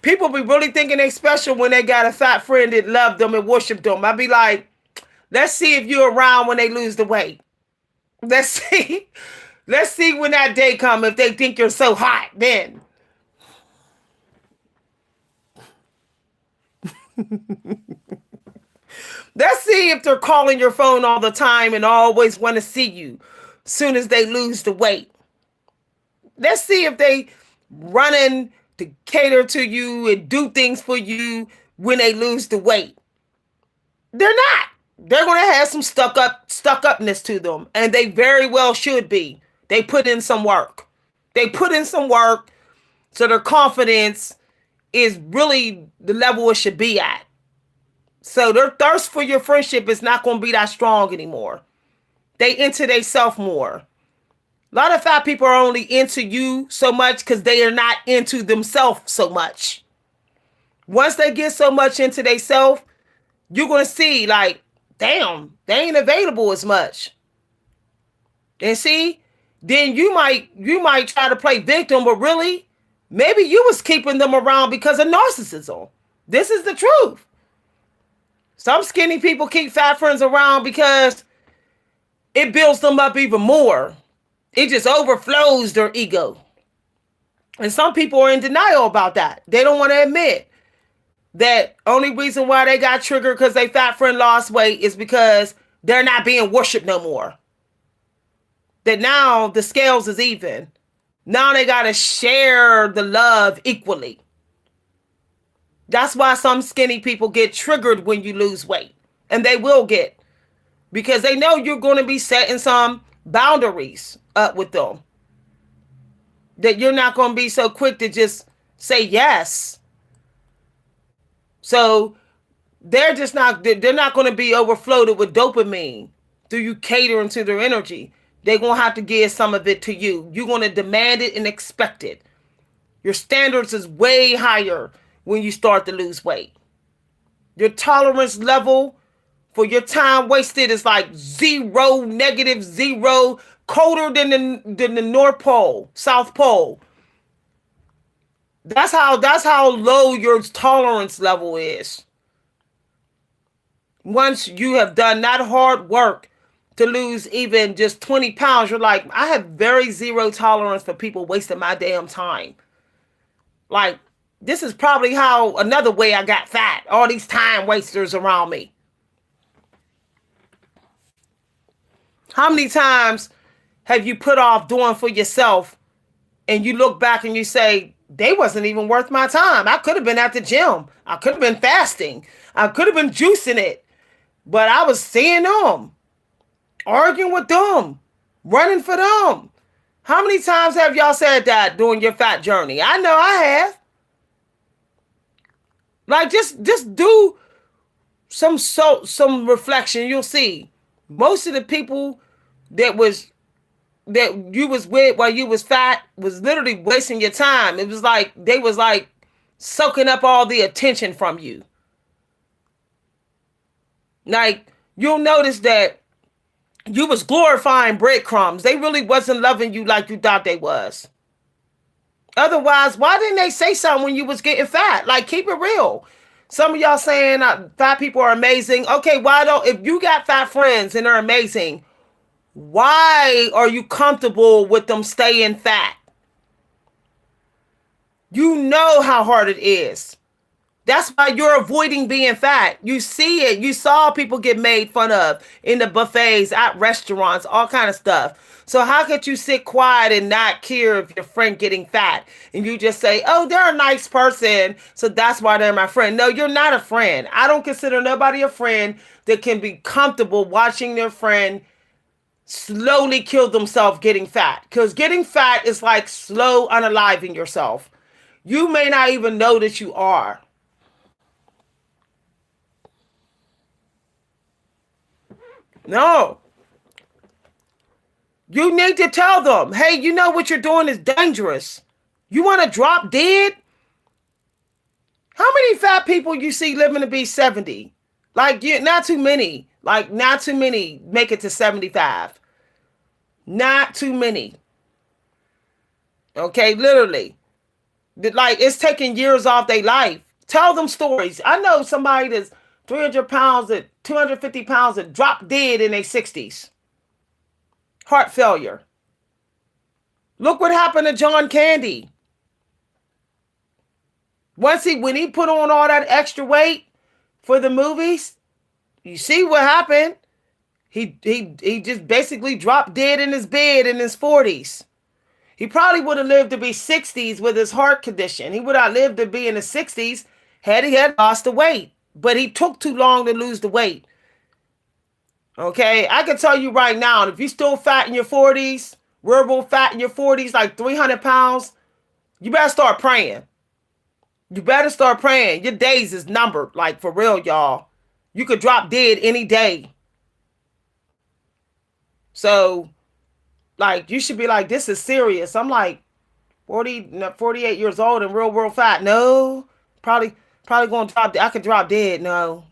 Speaker 1: people be really thinking they special when they got a fat friend that love them and worship them. I be like, let's see if you're around when they lose the weight. Let's see. Let's see when that day come if they think you're so hot then. Let's see if they're calling your phone all the time and always want to see you soon as they lose the weight. Let's see if they running to cater to you and do things for you when they lose the weight. They're not. They're going to have some stuck upness to them, and they very well should be. They put in some work. They put in some work, so their confidence is really the level it should be at. So their thirst for your friendship is not going to be that strong anymore. They into they self more. A lot of fat people are only into you so much because they are not into themselves so much. Once they get so much into they self, you're going to see like, damn, they ain't available as much. And see, then you might try to play victim, but really, maybe you was keeping them around because of narcissism. This is the truth. Some skinny people keep fat friends around because it builds them up even more. It just overflows their ego. And some people are in denial about that. They don't want to admit that only reason why they got triggered because they fat friend lost weight is because they're not being worshipped no more. That now the scales is even. Now they got to share the love equally. That's why some skinny people get triggered when you lose weight. And they will get. Because they know you're going to be setting some boundaries up with them. That you're not going to be so quick to just say yes. So they're not going to be overfloated with dopamine through you catering to their energy. They're going to have to give some of it to you. You're going to demand it and expect it. Your standards is way higher when you start to lose weight. Your tolerance level for your time wasted is like zero, negative zero, colder than the North Pole, South Pole. That's how low your tolerance level is. Once you have done that hard work to lose even just 20 pounds, you're like, I have very zero tolerance for people wasting my damn time. Like, This is probably how another way I got fat. All these time wasters around me. How many times have you put off doing for yourself and you look back and you say, they wasn't even worth my time. I could have been at the gym. I could have been fasting. I could have been juicing it. But I was seeing them, arguing with them, running for them. How many times have y'all said that during your fat journey? I know I have. Like just do some reflection. You'll see most of the people that was that you was with while you was fat was literally wasting your time. It was like they was like soaking up all the attention from you. Like you'll notice that you was glorifying breadcrumbs. They really wasn't loving you like you thought they was. Otherwise, why didn't they say something when you was getting fat? Like keep it real. Some of y'all saying fat people are amazing. Okay, why don't if you got fat friends and they're amazing, why are you comfortable with them staying fat? You know how hard it is. That's why you're avoiding being fat. You see it. You saw people get made fun of in the buffets, at restaurants, all kind of stuff. So how could you sit quiet and not care if your friend getting fat? And you just say, oh, they're a nice person, so that's why they're my friend. No, you're not a friend. I don't consider nobody a friend that can be comfortable watching their friend slowly kill themselves getting fat. Because getting fat is like slow unaliving yourself. You may not even know that you are. No. You need to tell them, hey, you know what you're doing is dangerous. You want to drop dead? How many fat people you see living to be 70? Like, not too many. Like, not too many make it to 75. Not too many. Okay, literally. Like, it's taking years off their life. Tell them stories. I know somebody that's 300 pounds at 250 pounds that dropped dead in their 60s. Heart failure. Look what happened to John Candy. When he put on all that extra weight for the movies, you see what happened. He just basically dropped dead in his bed in his 40s. He probably would have lived to be 60s with his heart condition. He would have lived to be in the 60s had he had lost the weight. But he took too long to lose the weight. Okay, I can tell you right now, if you're still fat in your 40s, real fat in your 40s, like 300 pounds, you better start praying. You better start praying. Your days is numbered, like for real, y'all. You could drop dead any day. So, like, you should be like, this is serious. I'm like 48 years old and real world fat. No, probably going to drop. I could drop dead. No.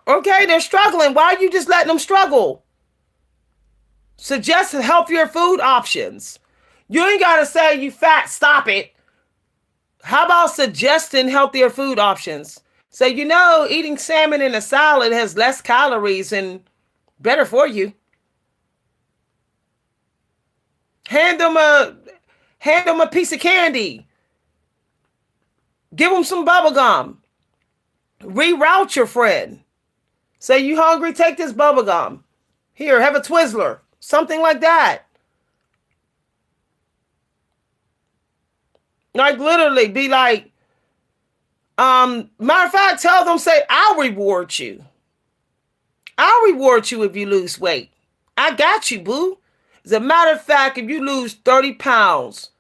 Speaker 1: Okay, they're struggling. Why are you just letting them struggle? Suggest healthier food options. You ain't got to say you fat, stop it. How about suggesting healthier food options? Say, eating salmon in a salad has less calories and better for you. Hand them a piece of candy. Give them some bubble gum. Reroute your friend. Say, you hungry? Take this bubble gum. Here, have a Twizzler. Something like that. Like literally be like, matter of fact, tell them, say, I'll reward you. I'll reward you if you lose weight. I got you, boo. As a matter of fact, if you lose 30 pounds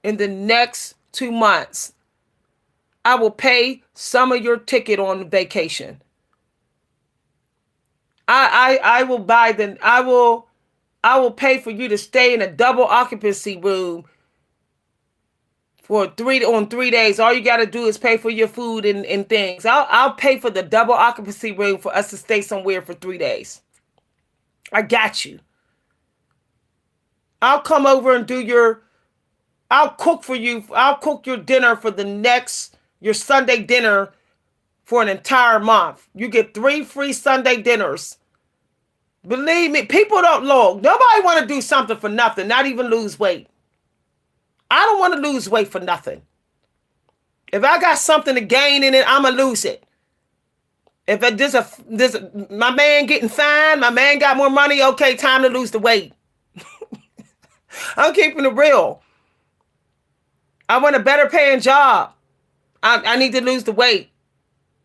Speaker 1: in the next 2 months, I will pay some of your ticket on vacation. I will buy I will pay for you to stay in a double occupancy room for 3 days. All you got to do is pay for your food and things. I'll pay for the double occupancy room for us to stay somewhere for 3 days. I got you. I'll come over and I'll cook for you. I'll cook your dinner for your Sunday dinner for an entire month. You get 3 free Sunday dinners. Believe me, people don't look. Nobody want to do something for nothing, not even lose weight. I don't want to lose weight for nothing. If I got something to gain in it, I'm going to lose it. If my man getting fine, my man got more money, okay, time to lose the weight. I'm keeping it real. I want a better paying job. I need to lose the weight.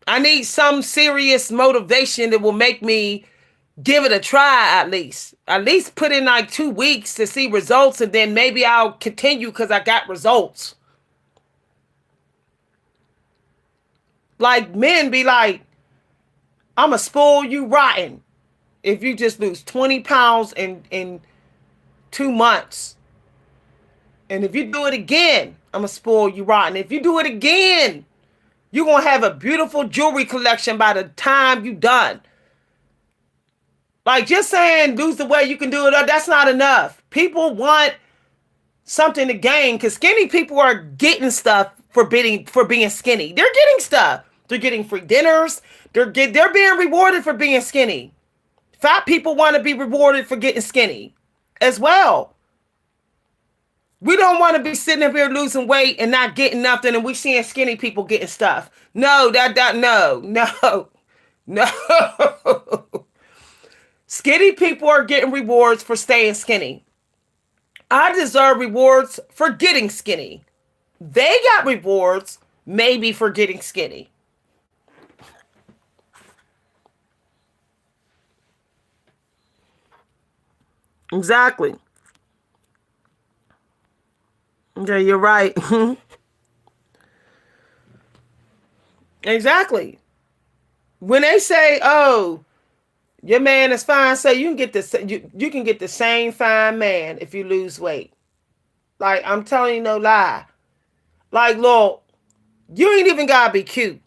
Speaker 1: I need some serious motivation that will make me give it a try at least. At least put in like 2 weeks to see results, and then maybe I'll continue because I got results. Like men be like, I'm going to spoil you rotten if you just lose 20 pounds in 2 months. And if you do it again, I'm going to spoil you rotten. If you do it again, you're going to have a beautiful jewelry collection by the time you're done. Like, just saying lose the weight, you can do it, that's not enough. People want something to gain because skinny people are getting stuff for being skinny. They're getting stuff. They're getting free dinners. They're being rewarded for being skinny. Fat people want to be rewarded for getting skinny as well. We don't want to be sitting up here losing weight and not getting nothing, and we seeing skinny people getting stuff. No. Skinny people are getting rewards for staying skinny. I deserve rewards for getting skinny. They got rewards maybe for getting skinny. Exactly. Yeah, you're right. Exactly. When they say, "Oh, your man is fine," say you can get you can get the same fine man if you lose weight. Like, I'm telling you, no lie. Like, look, you ain't even gotta be cute.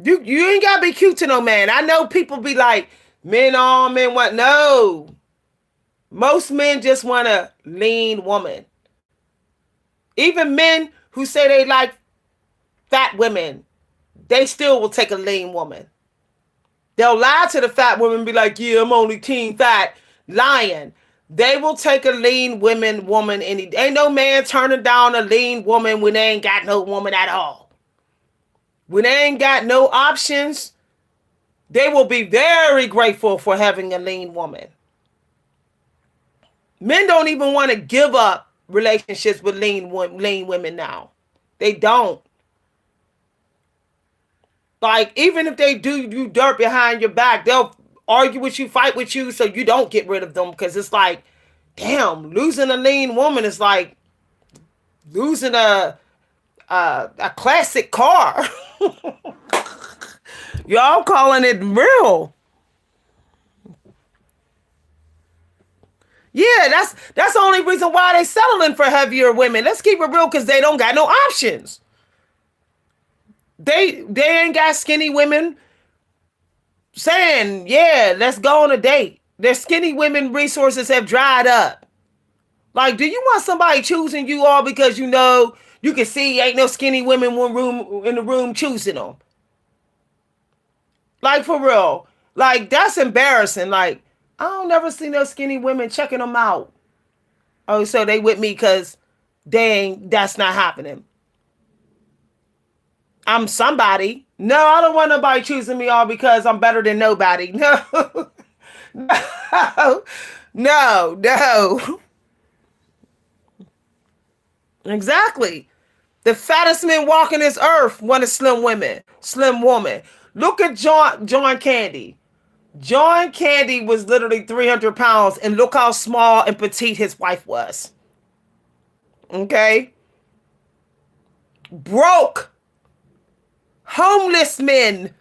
Speaker 1: You ain't gotta be cute to no man. I know people be like, all men want. No, most men just want a lean woman. Even men who say they like fat women, they still will take a lean woman. They'll lie to the fat woman and be like, yeah, I'm only team fat. Lying. They will take a lean woman. Ain't no man turning down a lean woman when they ain't got no woman at all. When they ain't got no options, they will be very grateful for having a lean woman. Men don't even want to give up relationships with lean women now. They don't. Like, even if they do you dirt behind your back, they'll argue with you, fight with you, so you don't get rid of them, because it's like, damn, losing a lean woman is like losing a classic car. Y'all calling it real. Yeah, that's the only reason why they settling for heavier women. Let's keep it real, because they don't got no options. They ain't got skinny women saying, yeah, let's go on a date. Their skinny women resources have dried up. Like, do you want somebody choosing you all because you know you can see ain't no skinny women in the room choosing them? Like, for real. Like, that's embarrassing. Like, I don't never see no skinny women checking them out. Oh, so they with me because that's not happening. I'm somebody. No, I don't want nobody choosing me all because I'm better than nobody. No. No. Exactly. The fattest men walking this earth want a slim woman. Look at John Candy. John Candy was literally 300 pounds, and look how small and petite his wife was. Okay? Broke. Homeless men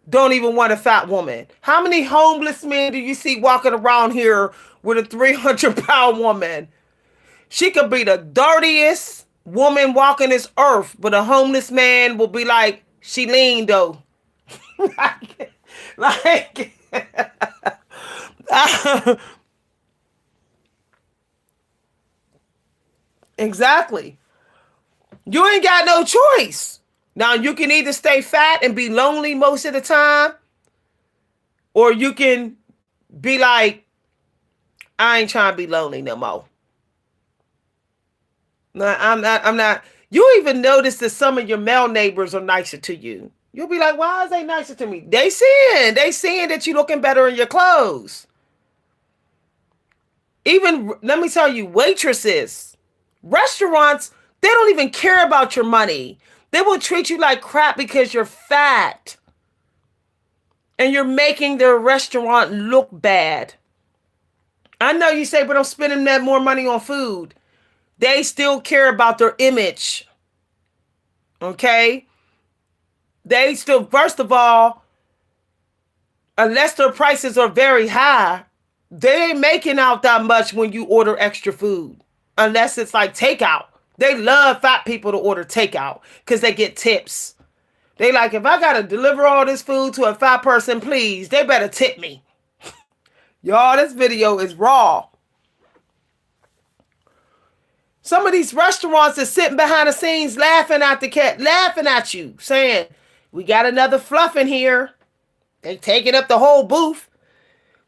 Speaker 1: don't even want a fat woman. How many homeless men do you see walking around here with a 300-pound woman? She could be the dirtiest woman walking this earth, but a homeless man will be like, she lean though. like Exactly. You ain't got no choice. Now, you can either stay fat and be lonely most of the time, Or you can be like, I ain't trying to be lonely no more. No, I'm not. You even notice that some of your male neighbors are nicer to you. You'll be like, why is they nicer to me? They seeing that you looking better in your clothes. Even let me tell you, waitresses, restaurants, they don't even care about your money. They will treat you like crap because you're fat and you're making their restaurant look bad. I know you say, but I'm spending that more money on food. They still care about their image. Okay? They still, first of all, unless their prices are very high, they ain't making out that much when you order extra food. Unless it's like takeout. They love fat people to order takeout because they get tips. They like, if I gotta deliver all this food to a fat person, please, they better tip me. Y'all, this video is raw. Some of these restaurants are sitting behind the scenes laughing at the cat, laughing at you, saying, we got another fluff in here. They taking up the whole booth.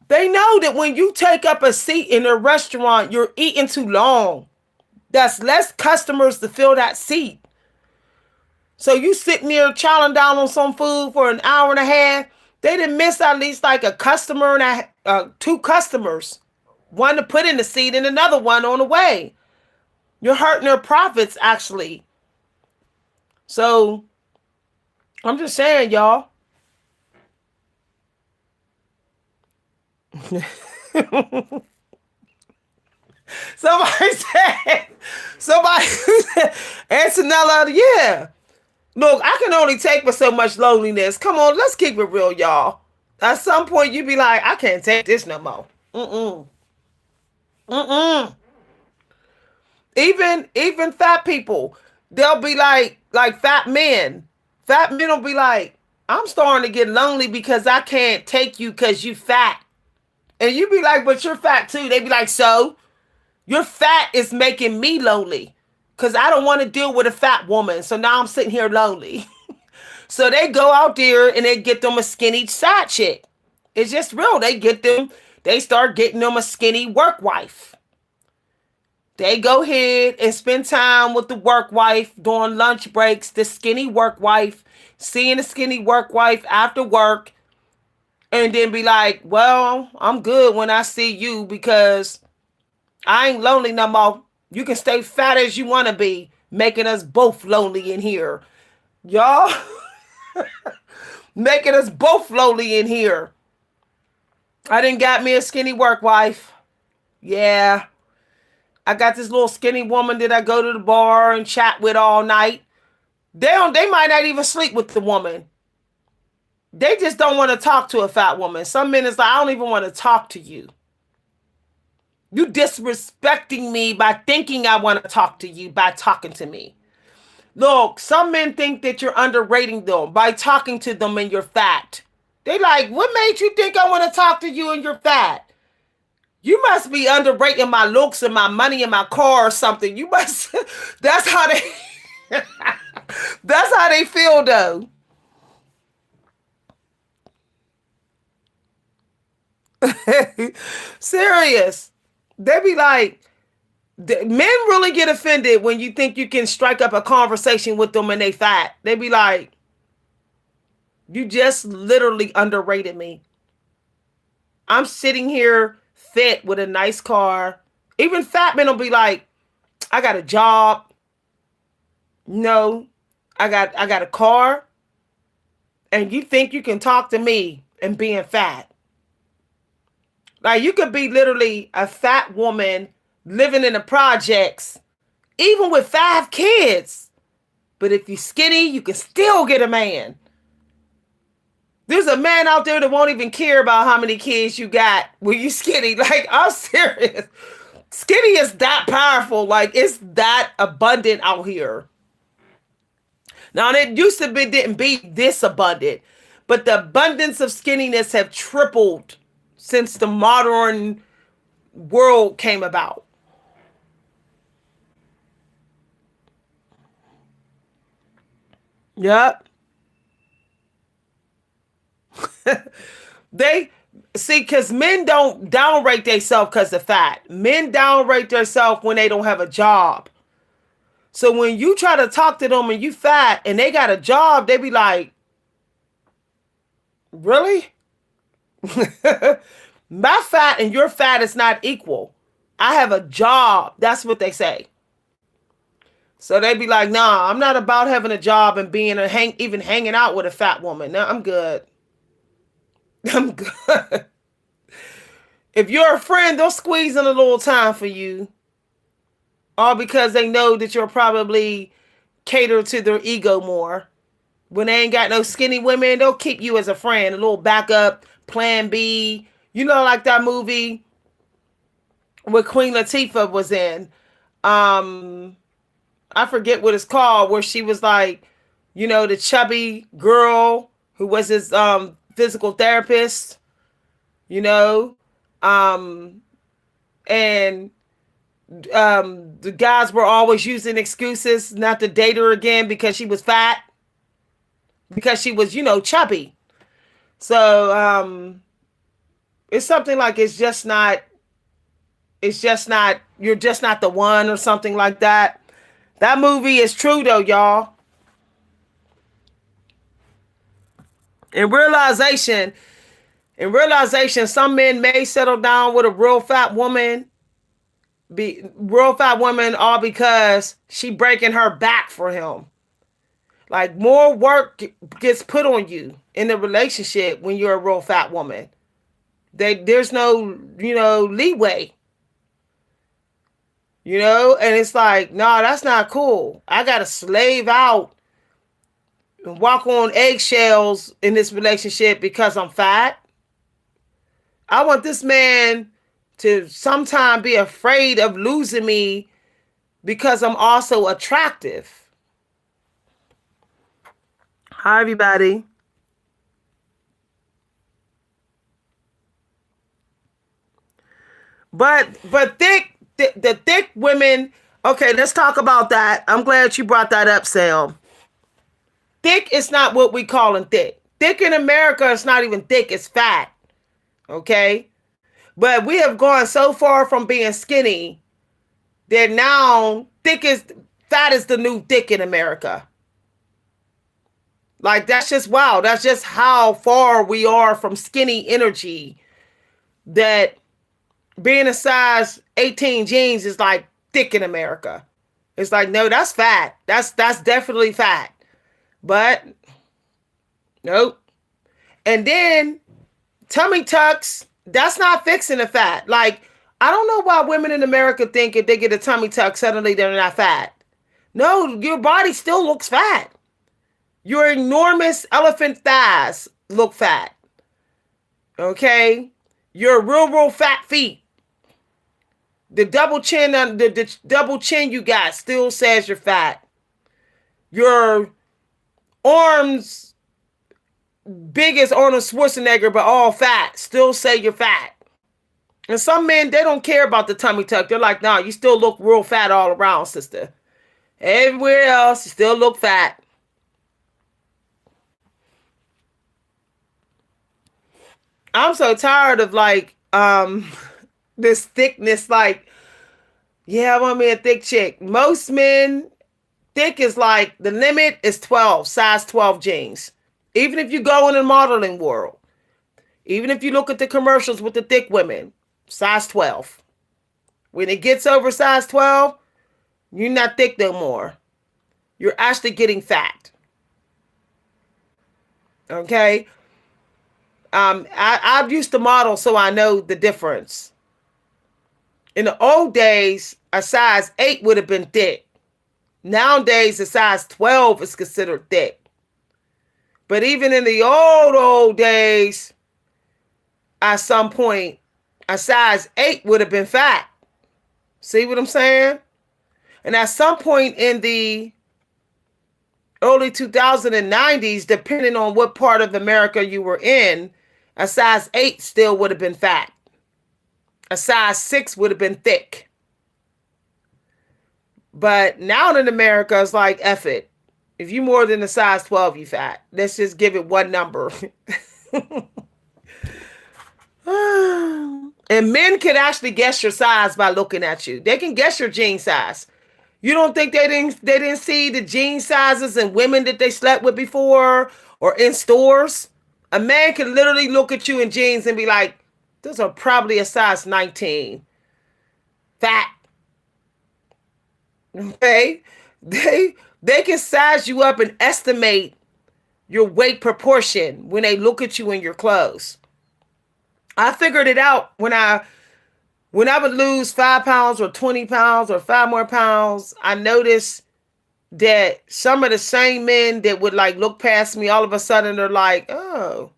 Speaker 1: They know that when you take up a seat in a restaurant, you're eating too long. That's less customers to fill that seat. So you sitting there chowing down on some food for an hour and a half. They didn't miss at least like a customer and two customers. One to put in the seat and another one on the way. You're hurting their profits, actually. So I'm just saying, y'all. Somebody said, Antonella, yeah. Look, I can only take for so much loneliness. Come on, let's keep it real, y'all. At some point, you be like, I can't take this no more. Mm-mm. Mm-mm. Even fat people, they'll be like fat men. Fat men will be like, I'm starting to get lonely because I can't take you because you fat. And you be like, but you're fat too. They be like, so? Your fat is making me lonely because I don't want to deal with a fat woman. So now I'm sitting here lonely. So they go out there and they get them a skinny side chick. It's just real. They start getting them a skinny work wife. They go ahead and spend time with the work wife during lunch breaks, the skinny work wife, seeing the skinny work wife after work, and then be like, well, I'm good when I see you because I ain't lonely no more. You can stay fat as you want to be, making us both lonely in here. Y'all, making us both lonely in here. I didn't got me a skinny work wife. Yeah. I got this little skinny woman that I go to the bar and chat with all night. They might not even sleep with the woman. They just don't want to talk to a fat woman. Some men is like, I don't even want to talk to you. You disrespecting me by thinking I want to talk to you by talking to me. Look, some men think that you're underrating them by talking to them and you're fat. They like, what made you think I want to talk to you and you're fat? You must be underrating my looks and my money and my car or something. You must. That's how they. That's how they feel, though. Serious. They be like, men really get offended when you think you can strike up a conversation with them and they fat. They be like, you just literally underrated me. I'm sitting here fit with a nice car. Even fat men will be like, I got a job. No, I got a car. And you think you can talk to me and being fat. Like you could be literally a fat woman living in the projects, even with 5 kids. But if you're skinny, you can still get a man. There's a man out there that won't even care about how many kids you got when you skinny. Like, I'm serious. Skinny is that powerful. Like, it's that abundant out here. Now, it used to be, didn't be this abundant, but the abundance of skinniness have tripled since the modern world came about. Yep. They see, because men don't downrate themselves because of fat. Men downrate themselves when they don't have a job. So when you try to talk to them and you fat and they got a job, they be like, really? My fat and your fat is not equal. I have a job. That's what they say. So they be like, nah, I'm not about having a job and being even hanging out with a fat woman. No, I'm good. I'm good. If you're a friend, they'll squeeze in a little time for you. All because they know that you'll probably cater to their ego more. When they ain't got no skinny women, they'll keep you as a friend, a little backup, plan B. You know, like that movie where Queen Latifah was in. I forget what it's called, where she was like, you know, the chubby girl who was his physical therapist, you know, and the guys were always using excuses not to date her again because she was fat, because she was, you know, chubby. So it's something like you're just not the one, or something like that. That movie is true though, y'all. In realization, some men may settle down with a real fat woman, all because she breaking her back for him. Like, more work gets put on you in the relationship when you're a real fat woman. There's no, you know, leeway. You know, and it's like, no, that's not cool. I gotta slave out and walk on eggshells in this relationship because I'm fat. I want this man to sometime be afraid of losing me because I'm also attractive. Hi, everybody. But the thick women. Okay, let's talk about that. I'm glad you brought that up, Sam. Thick is not what we calling thick. Thick in America is not even thick, it's fat. Okay? But we have gone so far from being skinny that now fat is the new thick in America. Like, that's just wow. That's just how far we are from skinny energy, that being a size 18 jeans is like thick in America. It's like, no, that's fat. That's definitely fat. But nope. And then tummy tucks, that's not fixing the fat. Like, I don't know why women in America think if they get a tummy tuck, suddenly they're not fat. No, your body still looks fat. Your enormous elephant thighs look fat. Okay? Your real fat feet. The double chin, the double chin you got still says you're fat. Your arms big as Arnold Schwarzenegger, but all fat, still say you're fat. And some men, they don't care about the tummy tuck. They're like, nah, you still look real fat all around, sister. Everywhere else, you still look fat. I'm so tired of like this thickness. Like, yeah, I want me a thick chick. Most men, thick is like, the limit is 12, size 12 jeans. Even if you go in the modeling world, even if you look at the commercials with the thick women, size 12. When it gets over size 12, you're not thick no more. You're actually getting fat. Okay? I've used to model, so I know the difference. In the old days, a size 8 would have been thick. Nowadays, a size 12 is considered thick. But even in the old days, at some point, a size 8 would have been fat. See what I'm saying? And at some point in the early 2090s, depending on what part of America you were in, a size 8 still would have been fat. A size 6 would have been thick. But now in America, it's like, F it. If you more than a size 12, you fat. Let's just give it one number. And men can actually guess your size by looking at you. They can guess your jean size. You don't think they didn't see the jean sizes and women that they slept with before or in stores? A man can literally look at you in jeans and be like, those are probably a size 19. Fat. Okay? They can size you up and estimate your weight proportion when they look at you in your clothes. I figured it out when I would lose 5 pounds or 20 pounds or 5 more pounds. I noticed that some of the same men that would like look past me, all of a sudden they're like, "Oh,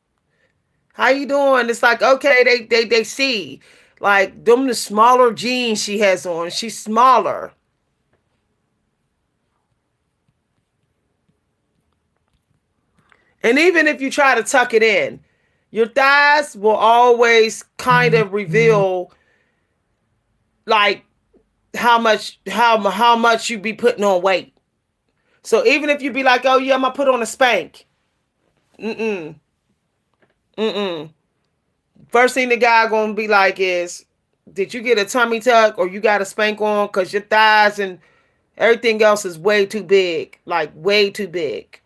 Speaker 1: how you doing?" It's like, okay, they see like them the smaller jeans she has on. She's smaller. And even if you try to tuck it in, your thighs will always kind of reveal like how much you be putting on weight. So even if you be like, "Oh yeah, I'm gonna put on a spank," mm mm. First thing the guy gonna be like is, "Did you get a tummy tuck or you got a spank on? Cause your thighs and everything else is way too big, like way too big."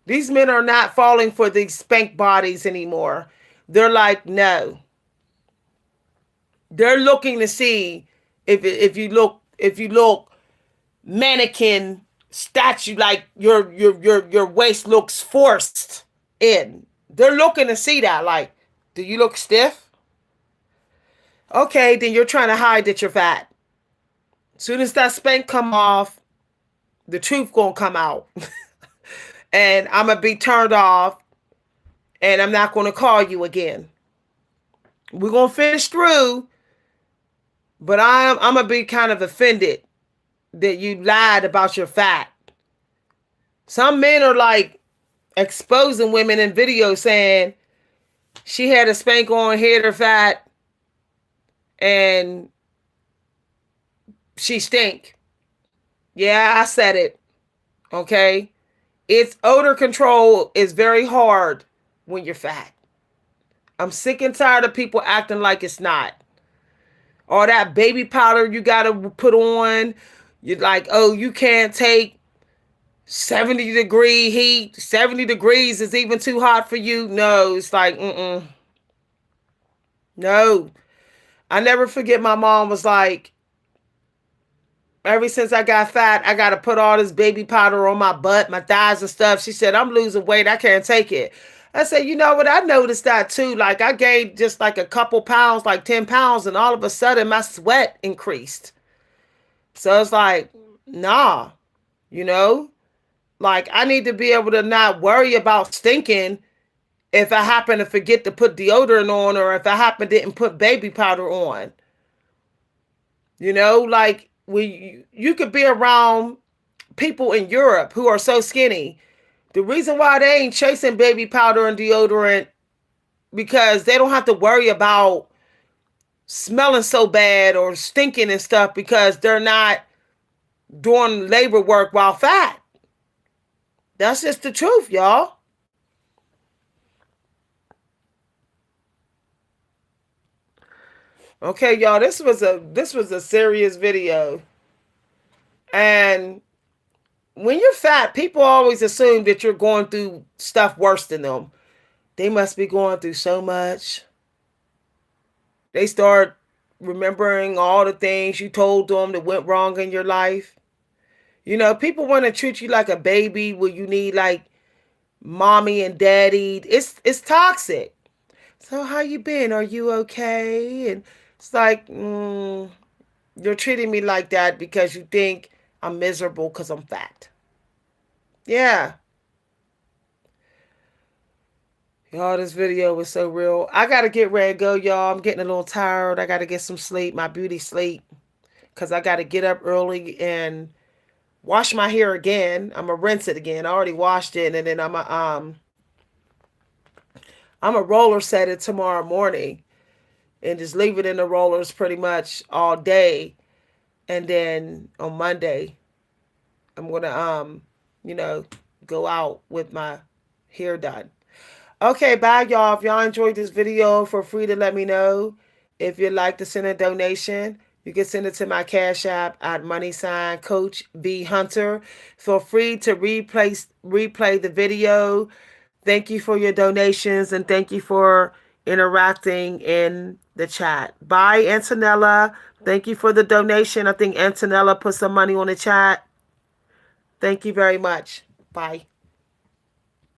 Speaker 1: These men are not falling for these spank bodies anymore. They're like, no. They're looking to see if you look mannequin statue, like your waist looks forced in. They're looking to see that, like, do you look stiff? Okay, then you're trying to hide that you're fat. Soon as that spank come off, the truth gonna come out. And I'm gonna be turned off and I'm not gonna call you again. We're gonna finish through, but I'm gonna be kind of offended that you lied about your fat. Some men are like exposing women in videos saying she had a spank on, hid her fat, and she stink. Yeah, I said it. Okay. It's odor control is very hard when you're fat. I'm sick and tired of people acting like it's not. All that baby powder you gotta put on. You're like, oh, you can't take 70-degree heat. 70 degrees is even too hot for you. No, it's like, no. I never forget my mom was like, ever since I got fat, I got to put all this baby powder on my butt, my thighs and stuff. She said, I'm losing weight. I can't take it. I said, you know what? I noticed that too. Like I gained just like a couple pounds, like 10 pounds, and all of a sudden my sweat increased. So it's like, nah, you know, like I need to be able to not worry about stinking if I happen to forget to put deodorant on or if I happen didn't put baby powder on. You know, like you could be around people in Europe who are so skinny. The reason why they ain't chasing baby powder and deodorant because they don't have to worry about smelling so bad or stinking and stuff because they're not doing labor work while fat. That's just the truth, y'all. Okay, y'all, this was a serious video. And when you're fat, people always assume that you're going through stuff worse than them. They must be going through so much. They start remembering all the things you told them that went wrong in your life. You know, people want to treat you like a baby where you need like mommy and daddy. It's toxic. So how you been? Are you okay? And it's like, you're treating me like that because you think I'm miserable because I'm fat. Yeah. Y'all, this video was so real. I gotta get ready to go, y'all. I'm getting a little tired. I gotta get some sleep, my beauty sleep, because I gotta get up early and wash my hair again. I'm gonna rinse it again. I already washed it, and then I'm a roller set it tomorrow morning and just leave it in the rollers pretty much all day. And then on Monday, I'm gonna you know, go out with my hair done. Okay, bye, y'all. If y'all enjoyed this video, feel free to let me know. If you'd like to send a donation, you can send it to my Cash App at money sign Coach B Hunter. Feel free to replay the video. Thank you for your donations and thank you for interacting in the chat. Bye, Antonella. Thank you for the donation. I think Antonella put some money on the chat. Thank you very much. Bye.